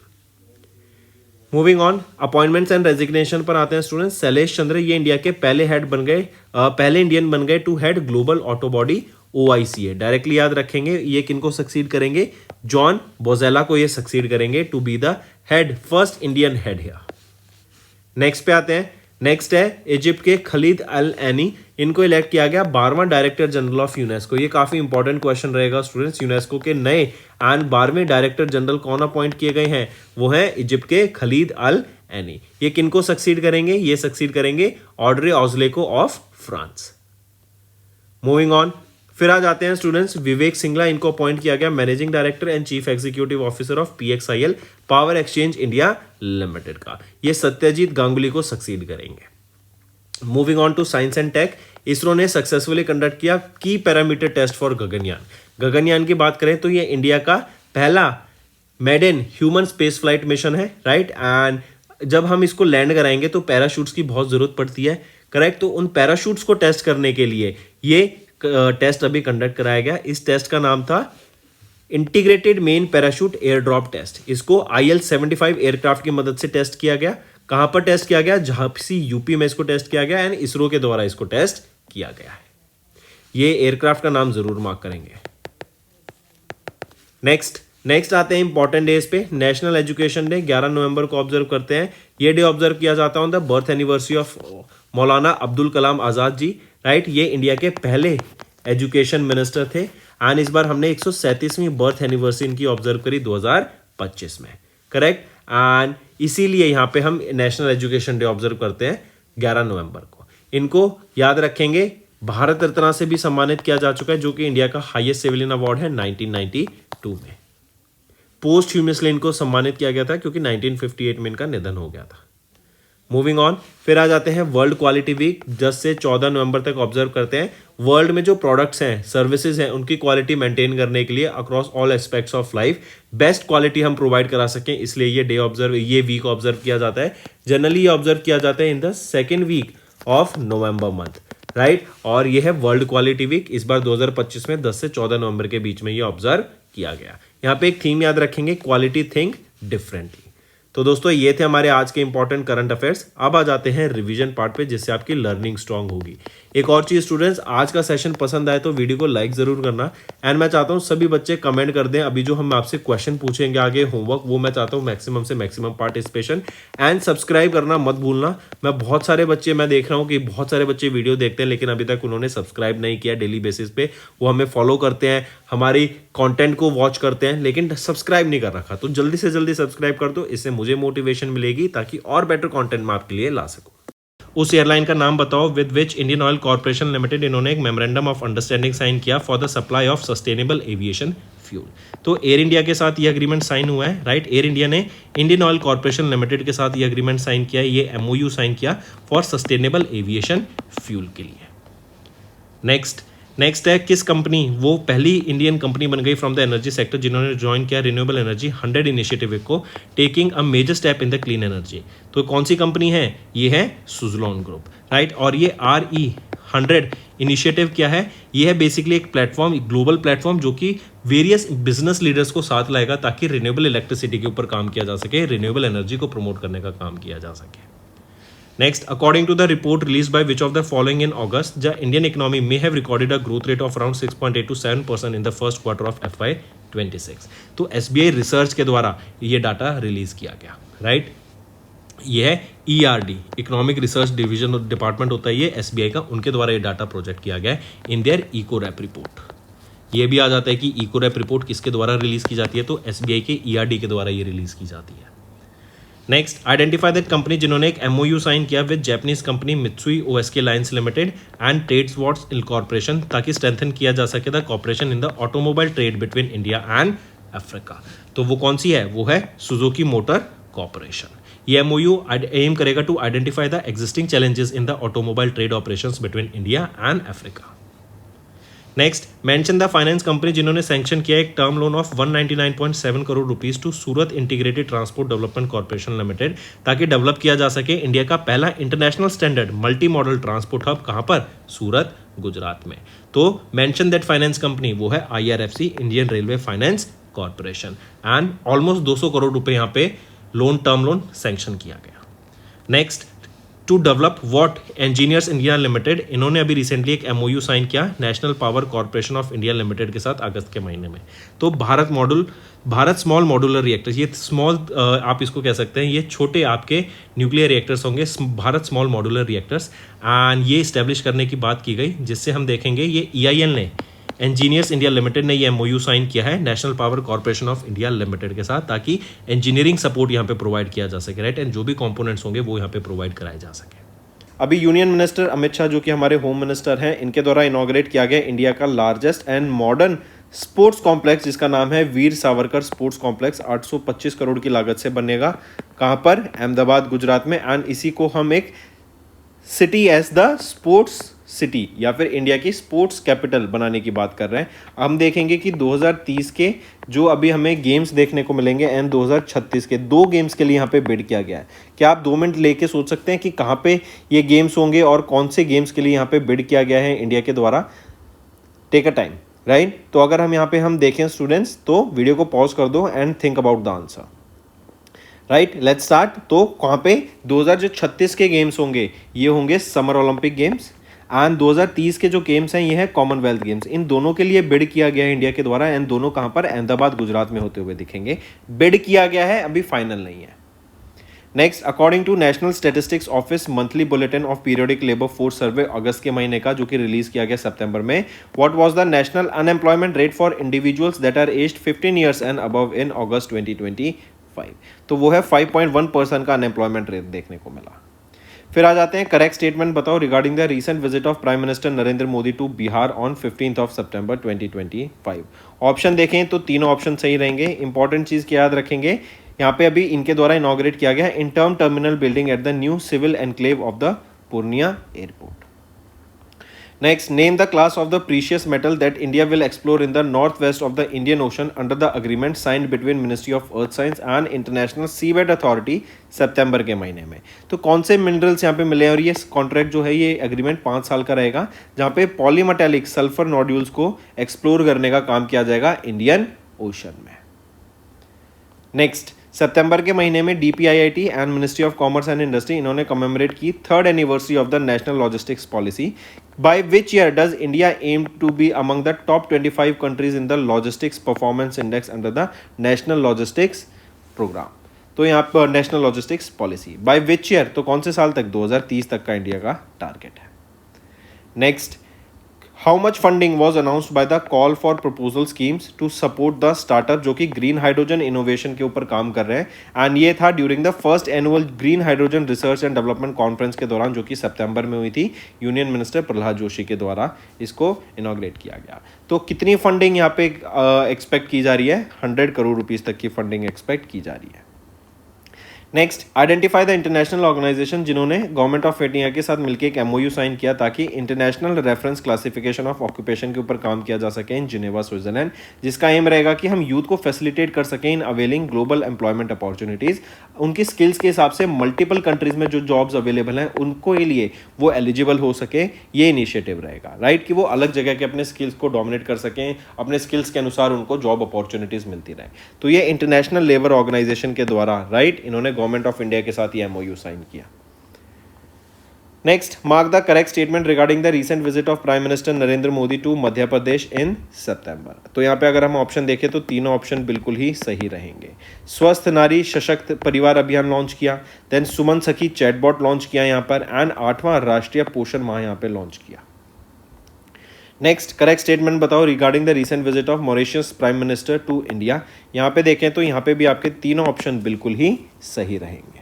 Moving on, appointments and resignation पर आते हैं स्टूडेंट्स। शैलेश चंद्र ये इंडिया के पहले हेड बन गए, पहले इंडियन बन गए to head global auto body OICA। Directly याद रखेंगे ये किनको सक्सीड करेंगे? जॉन बोजेला को ये सक्सीड करेंगे to be the head, first Indian head here. Next पे आते हैं। नेक्स्ट है इजिप्ट के खलीद अल एनी, इनको इलेक्ट किया गया 12वां डायरेक्टर जनरल ऑफ यूनेस्को। ये काफी इंपॉर्टेंट क्वेश्चन रहेगा स्टूडेंट्स। यूनेस्को के नए एंड 12वें डायरेक्टर जनरल कौन अपॉइंट किए गए हैं? वो हैं इजिप्ट के खलीद अल एनी। ये किनको सक्सीड करेंगे? ये सक्सीड करेंगे ऑड्रे ऑजले को ऑफ फ्रांस। मूविंग ऑन, फिर आ जाते हैं स्टूडेंट्स विवेक सिंगला, इनको अपॉइंट किया गया managing director and chief executive officer of PXIL power exchange India limited का। ये सत्यजीत गांगुली को सक्सीड करेंगे। Moving on to science and tech, ISRO ने सक्सेसफुली कंडक्ट किया की parameter test for Gaganyaan. Gaganyaan की बात करें तो ये इंडिया का पहला made in human space flight mission है राइट, एंड जब हम इसको लैंड कराएंगे तो पैराशूट्स की बहुत जरूरत पड़ती है करेक्ट। तो उन पैराशूट्स को टेस्ट करने के लिए ये टेस्ट अभी कंडक्ट कराया गया। इस टेस्ट का नाम था integrated main parachute air drop test. इसको IL-75 एयरक्राफ्ट की मदद से टेस्ट किया गया। कहां पर टेस्ट किया गया? झांसी यूपी में इसको टेस्ट किया गया एंड इसरो के द्वारा इसको टेस्ट किया गया है। ये एयरक्राफ्ट का नाम जरूर मार्क करेंगे। नेक्स्ट आते हैं इंपॉर्टेंट डेज पे। नेशनल एजुकेशन डे 11 नवंबर को ऑब्जर्व करते हैं। ये डे ऑब्जर्व किया जाता है on the birth anniversary of Maulana Abdul Kalam Azad ji right. ये इंडिया के पहले एजुकेशन मिनिस्टर थे एंड इस बार हमने 137वीं बर्थ एनिवर्सरी इनकी ऑब्जर्व करी 2025 में करेक्ट, एंड इसीलिए यहाँ पे हम नेशनल एजुकेशन डे ऑब्जर्व करते हैं 11 नवंबर को। इनको याद रखेंगे भारत रत्न से भी सम्मानित किया जा चुका है जो कि इंडिया का हाईएस्ट सिविलियन अवार्ड है 1992 में। पोस्ट ह्यूमसली इनको सम्मानित किया गया था क्योंकि 1958 में इनका निधन हो गया था। मूविंग ऑन, फिर आ जाते हैं वर्ल्ड क्वालिटी वीक 10 से 14 नवंबर तक ऑब्जर्व करते हैं। वर्ल्ड में जो प्रोडक्ट्स हैं, सर्विसेज हैं, उनकी क्वालिटी मेंटेन करने के लिए across all aspects of life best quality हम प्रोवाइड करा सकें, इसलिए ये वीक ऑब्जर्व किया जाता है। जनरली ये ऑब्जर्व किया जाता है in the second week of November month right, और ये है वर्ल्ड क्वालिटी वीक। इस बार 2025 में 10 से 14 नवंबर के बीच में ये ऑब्जर्व किया गया। यहाँ पे एक थीम याद रखेंगे, क्वालिटी थिंक डिफरेंटली। तो दोस्तों ये थे हमारे आज के इंपॉर्टेंट करंट अफेयर्स। अब आ जाते हैं रिवीजन पार्ट पे जिससे आपकी लर्निंग स्ट्रांग होगी। एक और चीज स्टूडेंट्स, आज का सेशन पसंद आए तो वीडियो को लाइक जरूर करना। एंड मैं चाहता हूँ सभी बच्चे कमेंट कर दें। अभी जो हम आपसे क्वेश्चन पूछेंगे आगे होमवर्क, वो मैं चाहता हूँ मैक्सिमम से मैक्सिमम पार्टिसिपेशन। एंड सब्सक्राइब करना मत भूलना। मैं बहुत सारे बच्चे मैं देख रहा हूँ कि बहुत सारे बच्चे वीडियो देखते हैं लेकिन अभी तक उन्होंने सब्सक्राइब नहीं किया। डेली बेसिस पे वो हमें फॉलो करते हैं, हमारी कंटेंट को वॉच करते हैं लेकिन सब्सक्राइब नहीं कर रखा। तो जल्दी से जल्दी सब्सक्राइब कर दो, इससे मुझे मोटिवेशन मिलेगी ताकि और बेटर कंटेंट मैं आपके लिए ला सकूं। उस एयरलाइन का नाम बताओ with which Indian oil corporation limited इन्होंने एक मेमोरेंडम ऑफ अंडरस्टैंडिंग साइन किया for the supply of sustainable aviation fuel. तो एयर इंडिया के साथ ये अग्रीमेंट साइन हुआ है, राइट। एयर इंडिया ने इंडियन ऑयल कॉर्पोरेशन लिमिटेड के साथ ये अग्रीमेंट साइन किया है, ये एमओयू साइन किया फॉर सस्टेनेबल एविएशन फ्यूल के लिए। नेक्स्ट है किस कंपनी, वो पहली इंडियन कंपनी बन गई फ्रॉम द एनर्जी सेक्टर जिन्होंने ज्वाइन किया रिन्यूएबल एनर्जी 100 इनिशिएटिव को, taking a major step in the clean energy. तो कौन सी कंपनी है, ये है सुजलॉन ग्रुप, राइट। और ये RE100 इनिशिएटिव क्या है, ये है बेसिकली एक प्लेटफॉर्म, एक ग्लोबल प्लेटफॉर्म जो कि वेरियस बिजनेस लीडर्स को साथ लाएगा ताकि रिन्यूएबल इलेक्ट्रिसिटी के ऊपर काम किया जा सके, रिन्यूएबल एनर्जी को प्रमोट करने का काम किया जा सके। Next, according to the report released by which of the following in August, the Indian economy may have recorded a growth rate of around 6.8 to 7% in the first quarter of FY26. तो SBI research के द्वारा ये data release किया गया, right. ये है ERD, economic research division department होता है ये SBI का, उनके द्वारा ये डाटा प्रोजेक्ट किया गया है इन देयर इकोरैप रिपोर्ट। ये भी आ जाता है कि इकोरैप रिपोर्ट किसके द्वारा रिलीज की जाती है, तो SBI के ERD के द्वारा ये रिलीज की जाती है। नेक्स्ट, आइडेंटिफाई दैट कंपनी जिन्होंने एक MOU साइन किया with Japanese company Mitsui OSK lines limited and ट्रेड्सवर्ड्स इनकॉर्पोरेशन ताकि स्ट्रेंथन किया जा सके the corporation in the automobile trade between India and Africa. तो वो कौन सी है, वो है सुजुकी मोटर कॉर्पोरेशन। ये MOU एम करेगा to identify the existing challenges in the automobile trade operations between India and Africa. Next, mention the finance company जिन्होंने सैंक्शन किया एक term loan of 199.7 crore rupees to Surat integrated transport development corporation limited ताकि develop किया जा सके India का पहला international standard multi modal transport hub, कहां पर, सूरत, गुजरात में। तो मेंशन दैट फाइनेंस कंपनी, वो है IRFC, Indian railway finance corporation. And almost 200 crore रुपए यहाँ पे लोन, टर्म लोन सैंक्शन किया गया। Next, to develop what engineers India limited, इन्होंने अभी रिसेंटली एक MOU साइन किया national power corporation of India limited के साथ अगस्त के महीने में। तो भारत स्मॉल मॉड्यूलर रिएक्टर्स, ये स्मॉल आप इसको कह सकते हैं, ये छोटे आपके न्यूक्लियर रिएक्टर्स होंगे, Bharat small modular reactors. And ये इस्टेब्लिश करने की बात की गई, जिससे हम देखेंगे ये EIL ने, इंजीनियर्स इंडिया लिमिटेड ने ये MOU साइन किया है national power corporation of India limited के साथ ताकि इंजीनियरिंग सपोर्ट यहाँ पे प्रोवाइड किया जा सके, राइट। एंड जो भी कंपोनेंट्स होंगे वो यहाँ पे प्रोवाइड कराए जा सके। अभी यूनियन मिनिस्टर अमित शाह जो कि हमारे होम मिनिस्टर हैं, इनके द्वारा इनॉग्रेट किया गया इंडिया का largest and modern sports complex जिसका नाम है वीर सावरकर स्पोर्ट्स कॉम्प्लेक्स, 825 करोड़ की लागत से बनेगा। कहाँ पर, अहमदाबाद, गुजरात में। एंड इसी को हम एक city as the sports city या फिर इंडिया की स्पोर्ट्स कैपिटल बनाने की बात कर रहे हैं। हम देखेंगे कि 2030 के जो अभी हमें गेम्स देखने को मिलेंगे एंड 2036 के 2 गेम्स के लिए यहाँ पे बिड किया गया है। क्या आप 2 मिनट लेके सोच सकते हैं कि कहाँ पे ये गेम्स होंगे और कौन से गेम्स के लिए यहाँ पे बिड किया गया है इंडिया के द्वारा? Take a time, right. तो अगर हम यहाँ पे हम देखें स्टूडेंट्स, तो वीडियो को पॉज कर दो and think about the answer, right. Let's start. तो कहाँ पे 2036 के गेम्स होंगे, ये होंगे समर ओलंपिक गेम्स। एंड 2030 के जो गेम्स हैं ये है कॉमनवेल्थ गेम्स। इन दोनों के लिए बिड किया गया है इंडिया के द्वारा। एंड दोनों कहां पर, अहमदाबाद, गुजरात में होते हुए दिखेंगे। बिड किया गया है, अभी फाइनल नहीं है। Next, according to national statistics office monthly bulletin of periodic labour force survey अगस्त के महीने का जो कि रिलीज किया गया सितंबर में, what was the national unemployment rate for individuals that are aged 15 years and above in August 2025? तो वो है 5.1% का अनएम्प्लॉयमेंट रेट देखने को मिला। फिर आ जाते हैं, करेक्ट स्टेटमेंट बताओ regarding the recent visit of prime minister Narendra Modi to Bihar on 15th of September 2025। Option देखें तो तीनों ऑप्शन सही रहेंगे। इंपॉर्टेंट चीज क्या याद रखेंगे, यहाँ पे अभी इनके द्वारा इनॉग्रेट किया गया interim terminal building at the new civil enclave of the Purnia airport. Next, name the class of the precious metal that India will explore in the northwest of the Indian Ocean under the agreement signed between Ministry of Earth Science and International Seabed Authority सितंबर के महीने में। तो कौन से minerals यहाँ पे मिले, और ये कॉन्ट्रैक्ट जो है ये एग्रीमेंट 5 साल का रहेगा, जहाँ पे पॉलीमेटेलिक सल्फर नोड्यूल्स को एक्सप्लोर करने का काम किया जाएगा इंडियन ओशन में। नेक्स्ट, सितंबर के महीने में DPIIT and ministry of commerce and industry इन्होंने कमेमोरेट की 3rd anniversary of the national logistics policy. By which year does India aim to be among the top 25 countries in the logistics performance index under the national logistics programme. तो यहाँ पर national logistics policy by which year, तो कौन से साल तक, 2030 तक का इंडिया का टारगेट है. Next, how much funding was announced by the call for proposal schemes to support the startup जो कि ग्रीन हाइड्रोजन इनोवेशन के ऊपर काम कर रहे हैं. एंड ये था during the first annual green hydrogen research and development conference के दौरान जो कि सितंबर में हुई थी. यूनियन मिनिस्टर प्रहलाद जोशी के द्वारा इसको इनॉग्रेट किया गया. तो कितनी फंडिंग यहाँ पे एक्सपेक्ट की जा रही है, 100 करोड़ रुपीज तक की फंडिंग एक्सपेक्ट की जा रही है. Next, identify the international organisation जिन्होंने गवर्नमेंट ऑफ इंडिया के साथ मिलकर एक MOU साइन किया ताकि international reference classification of occupation के ऊपर काम किया जा सके इन जिनेवा स्विट्जरलैंड, जिसका एम रहेगा कि हम यूथ को फैसिलिटेट कर सकें in availing global employment opportunities. उनकी स्किल्स के हिसाब से मल्टीपल कंट्रीज में जो जॉब्स अवेलेबल हैं उनको के लिए वो एलिजिबल हो सके, ये इनिशिएटिव रहेगा. राइट, कि वो अलग जगह के अपने स्किल्स को डोमिनेट कर सकें, अपने स्किल्स के अनुसार उनको जॉब अपॉर्चुनिटीज मिलती रहे. तो ये इंटरनेशनल लेबर ऑर्गेनाइजेशन के द्वारा इन्होंने गवर्नमेंट ऑफ इंडिया के साथ ये MOU साइन किया. Next, mark the correct statement regarding the recent visit of prime minister Narendra Modi to Madhya Pradesh in September. तो यहाँ पे अगर हम ऑप्शन देखें तो तीनों ऑप्शन बिल्कुल ही सही रहेंगे. स्वस्थ नारी सशक्त परिवार अभियान लॉन्च किया, देन सुमन सखी चैटबॉट लॉन्च किया यहाँ पर, एंड 8वां राष्ट्रीय पोषण माह यहाँ पे लॉन्च किया. नेक्स्ट, करेक्ट स्टेटमेंट बताओ regarding the recent visit of Mauritius prime minister to India. यहाँ पे देखें तो यहाँ पे भी आपके तीनों ऑप्शन बिल्कुल ही सही रहेंगे.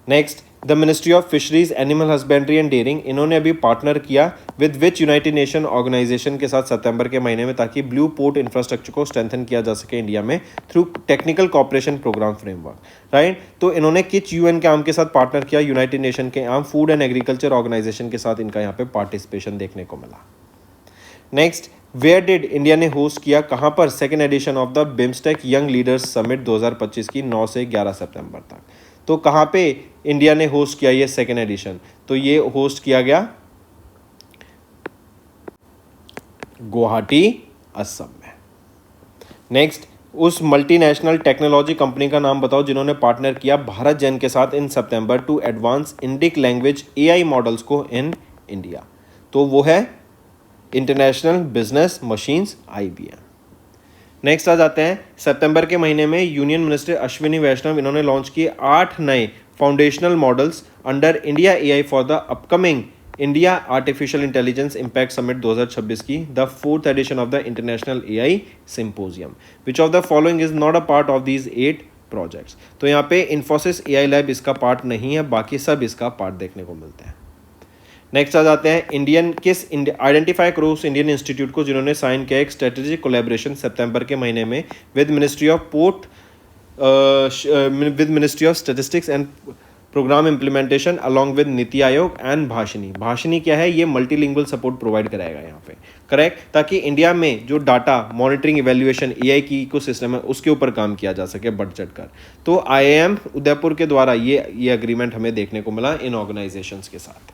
Next, the ministry of fisheries animal husbandry and dairying इन्होंने अभी पार्टनर किया with which United Nation organisation के साथ सितंबर के महीने में, ताकि ब्लू पोर्ट इंफ्रास्ट्रक्चर को स्ट्रेंथन किया जा सके इंडिया में through technical cooperation programme framework. Right, तो इन्होंने किच UN के आर्म के साथ पार्टनर किया, यूनाइटेड नेशन के arm food and agriculture organisation के साथ इनका यहाँ पे पार्टिसिपेशन देखने को मिला. नेक्स्ट, वेयर डिड इंडिया ने होस्ट किया, कहाँ पर, second edition of the BIMSTEC young leaders summit 2025 की 9 से 11 सितंबर तक. तो कहाँ पे इंडिया ने होस्ट किया ये सेकेंड एडिशन, तो ये होस्ट किया गया गुवाहाटी, असम में. नेक्स्ट, उस मल्टीनेशनल टेक्नोलॉजी कंपनी का नाम बताओ जिन्होंने पार्टनर किया भारत जेन के साथ in September to advance Indic language AI models को इन इंडिया. तो वो है international business machines IBM. Next आ जाते हैं, सितंबर के महीने में यूनियन मिनिस्टर अश्विनी वैष्णव इन्होंने लॉन्च किए 8 नए foundational models under India AI for the upcoming India artificial intelligence impact summit 2026 की the 4th edition of the international AI symposium. Which of the following is not a part of these 8 projects. तो यहाँ पे Infosys AI lab इसका part नहीं है, बाकी सब इसका पार्ट देखने को मिलते हैं. नेक्स्ट आ जाते हैं, आइडेंटिफाई करो उस इंडियन इंस्टीट्यूट को जिन्होंने साइन किया एक स्ट्रेटेजिक कोलैबोरेशन सितंबर के महीने में with ministry of statistics and programme implementation along with NITI Aayog and Bhashini क्या है, ये मल्टीलिंगुअल सपोर्ट प्रोवाइड कराएगा यहाँ पे. करेक्ट, ताकि इंडिया में जो डाटा मॉनिटरिंग इवेल्युएशन AI की इकोसिस्टम है उसके ऊपर काम किया जा सके बढ़ चढ़ कर. तो IIM उदयपुर के द्वारा ये अग्रीमेंट हमें देखने को मिला इन ऑर्गेनाइजेशंस के साथ.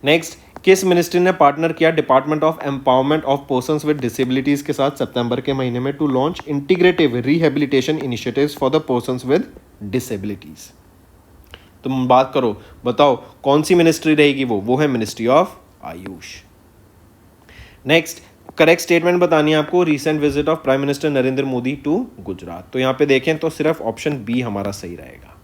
नेक्स्ट, किस मिनिस्ट्री ने पार्टनर किया department of empowerment of persons with disabilities के साथ सितंबर के महीने में to launch integrative rehabilitation initiatives for the persons with disabilities. तुम बात करो, बताओ कौन सी मिनिस्ट्री रहेगी, वो है ministry of AYUSH. Next, correct statement बतानी है आपको recent visit of prime minister Narendra Modi to Gujarat. तो यहाँ पे देखें तो सिर्फ ऑप्शन B हमारा सही रहेगा.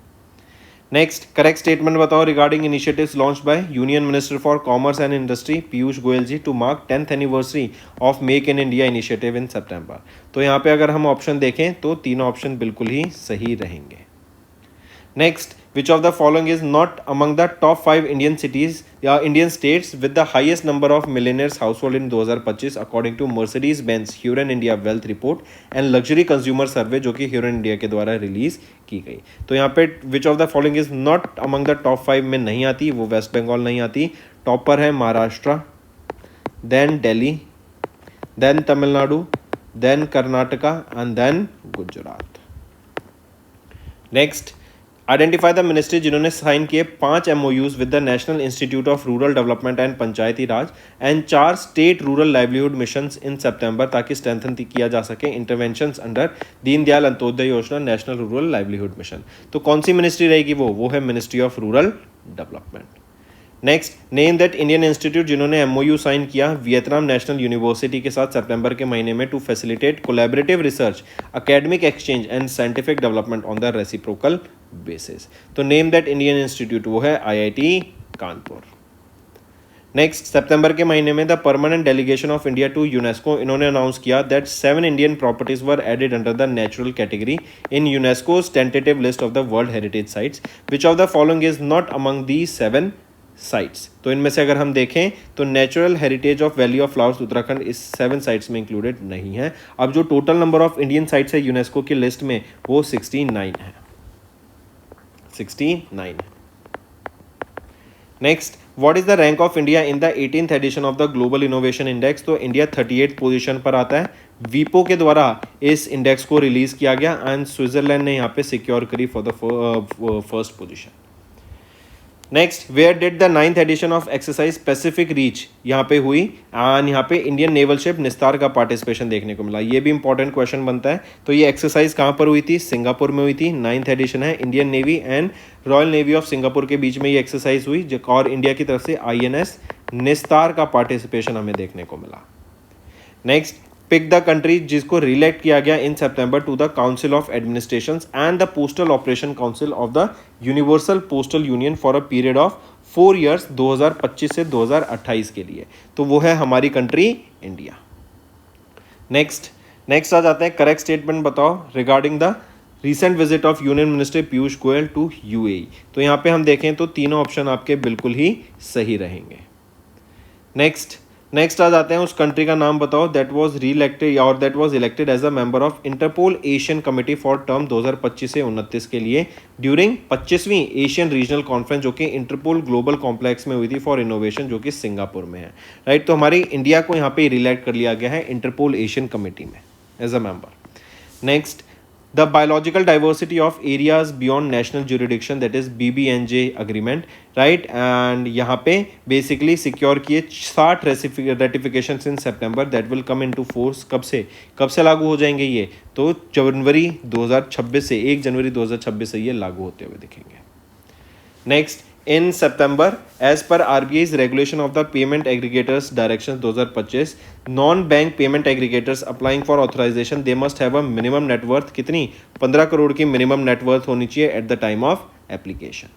नेक्स्ट, करेक्ट स्टेटमेंट बताओ regarding initiatives launched by union minister for commerce and industry Piyush Goyal ji to mark 10th anniversary of make in India initiative in September. तो यहाँ पे अगर हम ऑप्शन देखें तो तीनों ऑप्शन बिल्कुल ही सही रहेंगे. Next, which of the following is not among the top 5 Indian cities या Indian states with the highest number of millionaires household in 2025 according to Mercedes-Benz Hurun India Wealth Report and Luxury Consumer Survey जो कि Hurun India के द्वारा release की गई. तो यहाँ पे which of the following is not among the top 5 में नहीं आती, वो वेस्ट बंगाल नहीं आती. टॉप पर है Maharashtra, then Delhi, then Tamil Nadu, then Karnataka and then Gujarat. Next, identify the ministry जिन्होंने साइन किए 5 MOUs with the national institute of rural development and panchayati raj and 4 state rural livelihood missions in September, ताकि स्ट्रेंथन किया जा सके इंटरवेंशंस अंडर दीनदयाल अंत्योदय योजना नेशनल रूरल लाइवलीहुड मिशन। तो कौन सी ministry रहेगी? वो है ministry of rural development. Next, name that Indian institute जिन्होंने MOU साइन किया वियतनाम नेशनल यूनिवर्सिटी के साथ सितंबर के महीने में to facilitate collaborative research, academic exchange and scientific development on the reciprocal basis. तो नेम दैट इंडियन इंस्टीट्यूट वो है IIT कानपुर। नेक्स्ट, सितंबर के महीने में the permanent delegation of India to UNESCO, इन्होंने अनाउंस किया that 7 Indian properties were added under the natural category in UNESCO's tentative list of the world heritage sites, which of the following is not among the 7 sites. तो इनमें से अगर हम देखें तो natural heritage of valley of flowers Uttarakhand इस 7 sites में included नहीं है। अब जो total number of Indian sites है यूनेस्को की लिस्ट में वो 69 है, 69 है। Next, what is the rank of India in the 18th addition of the global innovation index? तो इंडिया 38th पोजीशन पर आता है। वीपो के द्वारा इस इंडेक्स को रिलीज किया गया एंड स्विट्जरलैंड ने यहाँ पे सिक्योर करी for the first position. Next, where did the 9th edition of exercise Pacific Reach यहाँ पे हुई एंड यहाँ पे इंडियन नेवल शिप निस्तार का पार्टिसिपेशन देखने को मिला। ये भी इंपॉर्टेंट क्वेश्चन बनता है। तो ये एक्सरसाइज कहाँ पर हुई थी? सिंगापुर में हुई थी। 9th एडिशन है। Indian navy and royal navy of Singapore के बीच में ये एक्सरसाइज हुई और इंडिया की तरफ से INS निस्तार का पार्टिसिपेशन हमें देखने को मिला। नेक्स्ट, पिक द कंट्री जिसको रिलेक्ट किया गया in September to the council of administrations and the postal operation council of the universal postal union for a period of 4 years 2025 से 2028 के लिए। तो वो है हमारी कंट्री इंडिया। नेक्स्ट आ जाते हैं, करेक्ट स्टेटमेंट बताओ regarding the recent visit of union minister Piyush Goyal to UAE। तो यहाँ पे हम देखें तो तीनों ऑप्शन आपके बिल्कुल ही सही रहेंगे। नेक्स्ट आ जाते हैं, उस कंट्री का नाम बताओ दैट वाज रीइलेक्टेड और that was elected as a member of Interpol Asian committee for term 2025 से 29 के लिए ड्यूरिंग 25वीं एशियन रीजनल कॉन्फ्रेंस जो कि इंटरपोल ग्लोबल कॉम्प्लेक्स में हुई थी फॉर इनोवेशन, जो कि सिंगापुर में है। राइट, तो हमारी इंडिया को यहाँ पे रिलेक्ट कर लिया गया है इंटरपोल एशियन कमेटी में as a member. Next, the biological diversity of areas beyond national jurisdiction that is BBNJ agreement. Right, and यहाँ पे बेसिकली सिक्योर किए 60 ratification in September that will come into force. कब से लागू हो जाएंगे ये? तो जनवरी 2026 से 1 जनवरी 2026 से ये लागू होते हुए दिखेंगे। Next, in September, as per RBI's regulation of the payment aggregators directions 2025, non-bank payment aggregators applying for authorization they must have a minimum net worth कितनी? 15 करोड़ की मिनिमम नेट वर्थ होनी चाहिए at the time of application.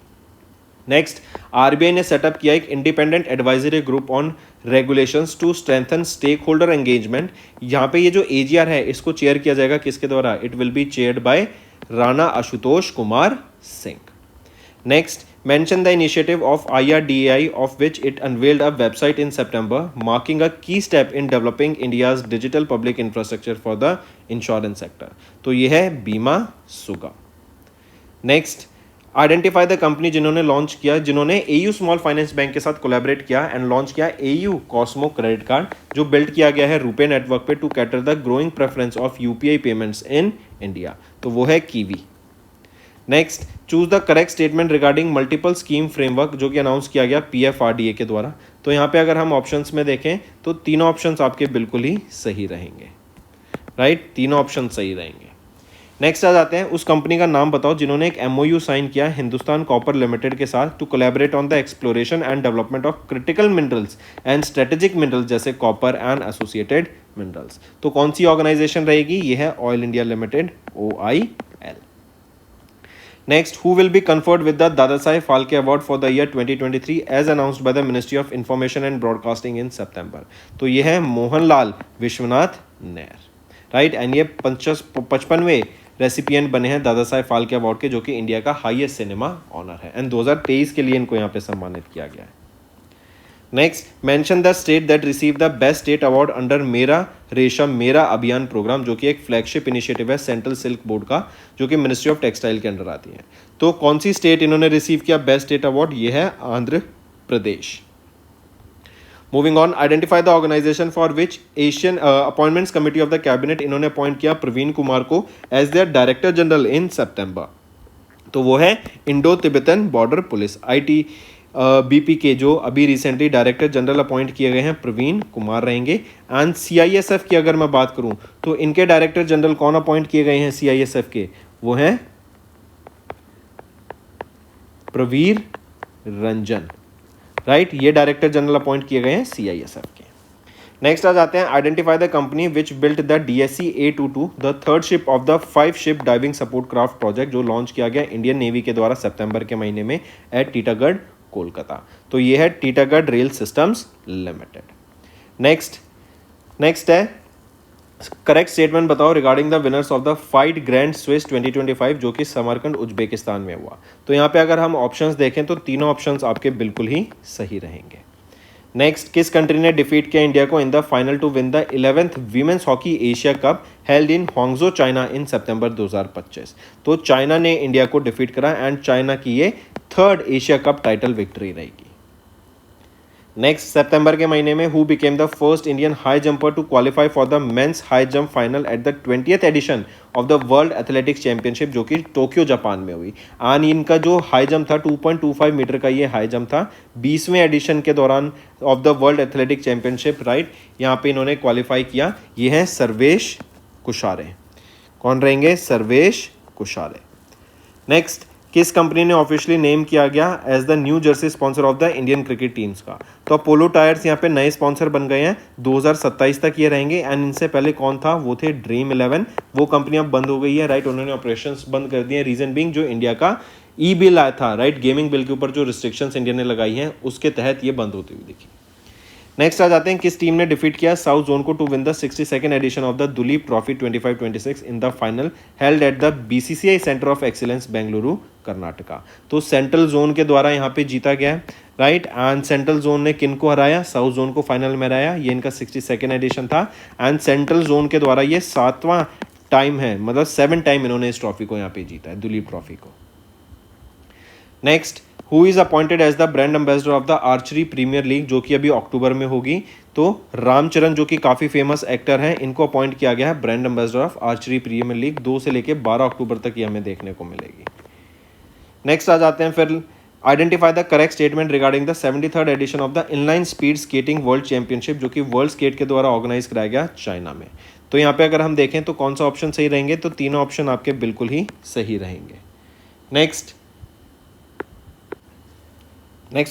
Next, RBI ने setup किया एक independent advisory group on regulations to strengthen stakeholder engagement. यहाँ पे ये जो AGR है इसको चेयर किया जाएगा किसके द्वारा? It will be chaired by Rana Ashutosh Kumar Singh. Next, mention the initiative of IRDAI of which it unveiled a website in September, marking a key step in developing India's digital public infrastructure for the insurance sector. तो ये है बीमा सुगम। Next, identify the company जिन्होंने launch किया, जिन्होंने AU small finance bank के साथ कोलैबोरेट किया एंड लॉन्च किया AU कॉस्मो क्रेडिट कार्ड, जो बिल्ड किया गया है रुपे नेटवर्क पे to cater the growing preference of UPI payments in India. तो वो है Kiwi. Next, choose the correct statement regarding multiple scheme framework जो कि अनाउंस किया गया PFRDA के द्वारा। तो यहाँ पे अगर हम ऑप्शंस में देखें तो तीनों ऑप्शंस आपके बिल्कुल ही सही रहेंगे। राइट, तीनों ऑप्शन सही रहेंगे। नेक्स्ट आ जाते हैं, उस कंपनी का नाम बताओ जिन्होंने एक MOU साइन किया हिंदुस्तान कॉपर लिमिटेड के साथ to collaborate on the exploration and development of critical minerals and strategic minerals जैसे कॉपर एंड एसोसिएटेड मिनरल्स। तो कौन सी ऑर्गेनाइजेशन रहेगी? ये है oil India limited OIL। Next, who will be conferred with the Dadasaheb Phalke Award for the year 2023 as announced by the Ministry of Information and Broadcasting in September? तो ये है Mohanlal Vishwanath Nair. Right, and ये 55वें recipient बने हैं Dada Saheb Phalke award के, जो कि India का हाईएस्ट सिनेमा ऑनर है एंड 2023 के लिए इनको यहाँ पे सम्मानित किया गया है। Next, mention the state that receive the best state award under Mera Resham Mera Abhiyan programme, जो कि एक फ्लैगशिप इनिशिएटिव है सेंट्रल सिल्क बोर्ड का, जो कि मिनिस्ट्री ऑफ टेक्सटाइल के अंडर आती है। तो कौन सी स्टेट इन्होंने रिसीव किया बेस्ट स्टेट अवार्ड? ये है Andhra Pradesh. Moving on, identify the organisation for which Asian appointments committee of the cabinet, इन्होंने अपॉइंट किया प्रवीण कुमार को as their director general in September. तो वो है Indo Tibetan border police, ITBP के जो अभी रिसेंटली डायरेक्टर जनरल अपॉइंट किए गए हैं प्रवीण कुमार रहेंगे। एंड CISF की अगर मैं बात करूं तो इनके डायरेक्टर जनरल कौन अपॉइंट किए गए हैं CISF के, वो हैं प्रवीर रंजन, राइट। ये डायरेक्टर जनरल अपॉइंट किए गए हैं CISF के। नेक्स्ट आ जाते हैं, identify the company which built the DSC A22 the third ship of the 5 ship diving support craft project, जो लॉन्च किया गया इंडियन नेवी के द्वारा सितंबर के महीने में एट टीटागढ़ कोलकाता। तो ये है Titagarh rail systems limited. Next है, करेक्ट स्टेटमेंट बताओ regarding the winners of the fight grand Swiss 2025 जो कि समरकंद उज्बेकिस्तान में हुआ। तो यहाँ पे अगर हम ऑप्शंस देखें तो तीनों ऑप्शंस आपके बिल्कुल ही सही रहेंगे। नेक्स्ट, किस कंट्री ने डिफीट किया इंडिया को in the final to win the 11th women's hockey Asia cup held in Hangzhou China in September 2025। तो चाइना ने इंडिया को डिफीट करा एंड चाइना की ये third Asia cup title victory रहेगी। नेक्स्ट, सितंबर के महीने में who became the first Indian high jumper to qualify for the men's high jump final at the 20th edition of the world athletics championship जो कि Tokyo Japan में हुई। And इनका जो हाई जंप था 2.25 मीटर का ये हाई जंप था 20वें एडिशन के दौरान of the world athletic championship, right. यहाँ पे इन्होंने क्वालिफाई किया। ये हैं सर्वेश कुशारे। कौन रहेंगे? सर्वेश कुशारे। नेक्स्ट, किस कंपनी ने ऑफिशियली नेम किया गया as the new jersey sponsor of the Indian cricket teams का? तो अपोलो टायर्स यहाँ पे नए स्पॉन्सर बन गए हैं, 2027 तक ये रहेंगे। एंड इनसे पहले कौन था? वो थे ड्रीम 11। वो कंपनी अब बंद हो गई है, राइट। उन्होंने ऑपरेशंस बंद कर दिए। रीजन बीइंग जो इंडिया का बिल आया था, राइट, गेमिंग बिल के ऊपर जो रिस्ट्रिक्शंस इंडिया ने लगाई हैं उसके तहत ये बंद होती हुई दिखी। नेक्स्ट आ जाते हैं, किस टीम ने डिफीट किया साउथ जोन को to win the 62nd edition of the Duleep trophy 25-26 in the final held at the BCCI centre of excellence Bengaluru Karnataka. तो सेंट्रल जोन के द्वारा यहाँ पे जीता गया है, राइट। एंड सेंट्रल जोन ने किन को हराया? साउथ जोन को फाइनल में हराया। ये इनका 62nd एडिशन था। एंड सेंट्रल जोन के द्वारा ये 7वां टाइम है, मतलब 7 टाइम इन्होंने इस ट्रॉफी को यहाँ पे जीता है, दुलीप ट्रॉफी को। Next, who is appointed as the brand ambassador of the archery premier league जो कि अभी अक्टूबर में होगी? तो रामचरण जो कि काफ़ी फेमस एक्टर हैं, इनको अपॉइंट किया गया है brand ambassador of archery premier league. 2 से लेकर 12 अक्टूबर तक ये हमें देखने को मिलेगी। नेक्स्ट आ जाते हैं फिर, identify the correct statement regarding the 73rd edition of the inline speed skating world championship जो कि वर्ल्ड स्केट के द्वारा ऑर्गेनाइज कराया गया चाइना में। तो यहाँ पे अगर हम देखें तो कौन सा ऑप्शन सही रहेंगे? तो तीनों ऑप्शन आपके बिल्कुल ही सही रहेंगे। नेक्स्ट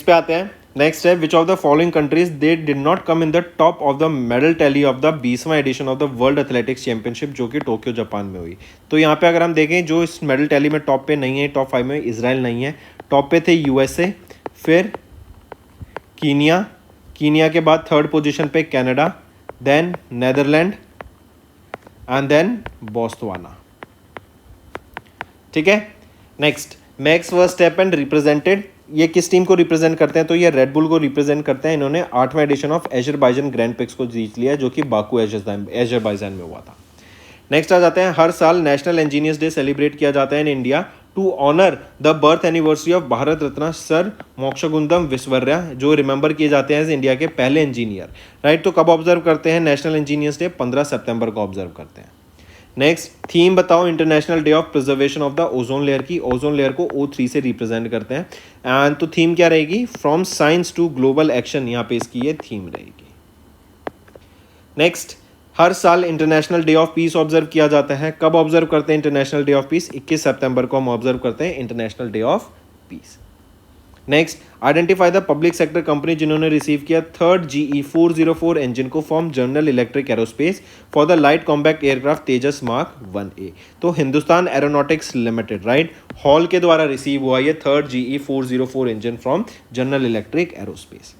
पे आते हैं। नेक्स्ट है, which of the following countries they did not come in the top of the medal tally of the 20वां edition of the world athletics championship जो कि टोक्यो जापान में हुई। तो यहाँ पे अगर हम देखें जो इस मेडल टैली में टॉप पे नहीं है, टॉप 5 में इजराइल नहीं है, टॉप पे थे USA, फिर कीनिया के बाद थर्ड पोजीशन पे Canada, then Netherland and then Botswana. ठीक है। नेक्स्ट, मैक्स वर्स्टैपेन रिप्रेजेंटेड, ये किस टीम को रिप्रेजेंट करते हैं? तो ये रेड बुल को रिप्रेजेंट करते हैं। इन्होंने 8वां edition of Azerbaijan grand prix को जीत लिया जो कि बाकू अजरबैजान में हुआ था। नेक्स्ट आ जाते हैं, हर साल नेशनल इंजीनियर्स डे सेलिब्रेट किया जाता है in India to honour the birth anniversary of Bharat Ratna sir Mokshagundam Visvesvaraya जो रिमेंबर किए जाते हैं इंडिया के पहले इंजीनियर, राइट। तो कब ऑब्जर्व करते हैं नेशनल इंजीनियर्स डे? 15 सितंबर को ऑब्जर्व करते हैं। नेक्स्ट, थीम बताओ international day of preservation of the ozone layer की। ओजोन लेयर को O3 से रिप्रेजेंट करते हैं। एंड तो थीम क्या रहेगी? From science to global action, यहाँ पे इसकी ये थीम रहेगी। नेक्स्ट, हर साल international day of peace observe किया जाता है। कब ऑब्जर्व करते हैं इंटरनेशनल डे ऑफ पीस? 21 सितंबर को हम ऑब्जर्व करते हैं international day of peace. Next, identify the public sector company जिन्होंने रिसीव किया थर्ड GE 404 इंजन को from general electric aerospace for the light compact aircraft Tejas mark 1A। तो Hindustan aeronautics limited, right, HAL के द्वारा रिसीव हुआ ये third GE 404 engine from general electric aerospace.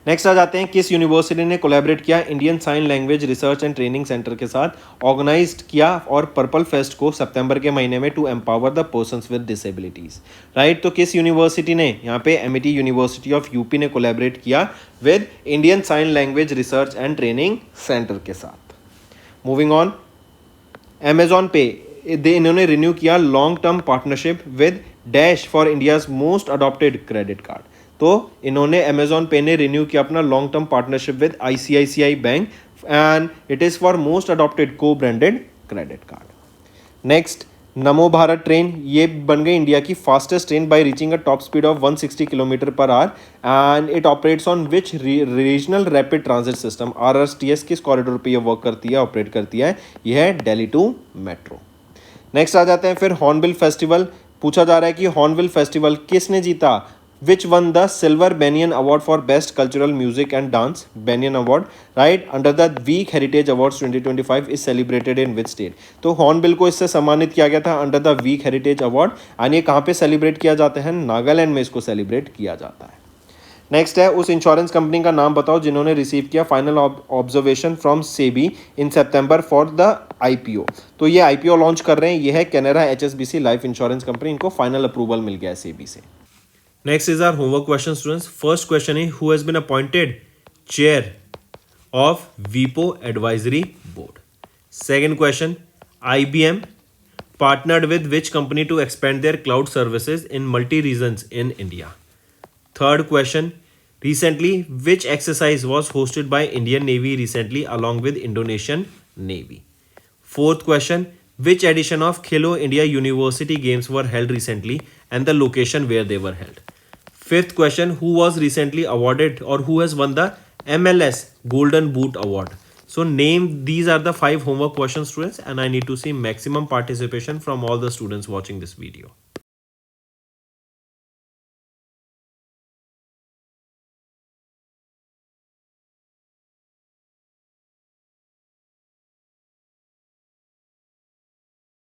Next आ जाते हैं, किस यूनिवर्सिटी ने कोलैबोरेट किया Indian sign language research and training centre के साथ, ऑर्गेनाइज्ड किया और पर्पल फेस्ट को सितंबर के महीने में to empower the persons with disabilities, right. तो किस यूनिवर्सिटी ने? यहाँ पे MIT यूनिवर्सिटी ऑफ UP ने कोलैबोरेट किया with Indian sign language research and training centre के साथ। मूविंग ऑन, Amazon पे इन्होंने रिन्यू किया long term partnership with dash for India's most adopted credit card. तो इन्होंने Amazon पे ने renew किया अपना long term partnership with ICICI bank and it is for most adopted को branded credit card. Next, Namo Bharat train, ये बन गई India की fastest train by reaching a top speed of 160 kilometre per hour and it operates on which regional rapid transit system, RRTS किस corridor पे ये work करती है, ऑपरेट करती है, यह है दिल्ली टू मेट्रो। नेक्स्ट आ जाते हैं फिर हॉर्नबिल फेस्टिवल। पूछा जा रहा है कि हॉर्नबिल फेस्टिवल किसने जीता, which won the silver banyan award for best cultural music and dance, banyan award right under the week heritage awards 2025 is celebrated in which state. तो हॉर्नबिल को इससे सम्मानित किया गया था under the week heritage award, and ये कहाँ पे सेलिब्रेट किया जाता है, नागालैंड में इसको सेलिब्रेट किया जाता है। नेक्स्ट है उस इंश्योरेंस कंपनी का नाम बताओ जिन्होंने रिसीव किया final observation from SEBI in September for the IPO। तो ये IPO लॉन्च कर रहे हैं, ये है Canara HSBC life insurance company, इनको फाइनल अप्रूवल मिल गया है सेबी से। Next is our homework question students. First question है who has been appointed chair of वीपो advisory board. Second question, IBM partnered with which company to expand their cloud services in multi regions in India? Third question, recently which exercise was hosted by Indian Navy recently along with Indonesian Navy? Fourth question, which edition of Khelo India University Games were held recently and the location where they were held? Fifth question, who was recently awarded or who has won the MLS Golden Boot Award? So name, these are the 5 homework questions students, and I need to see maximum participation from all the students watching this video.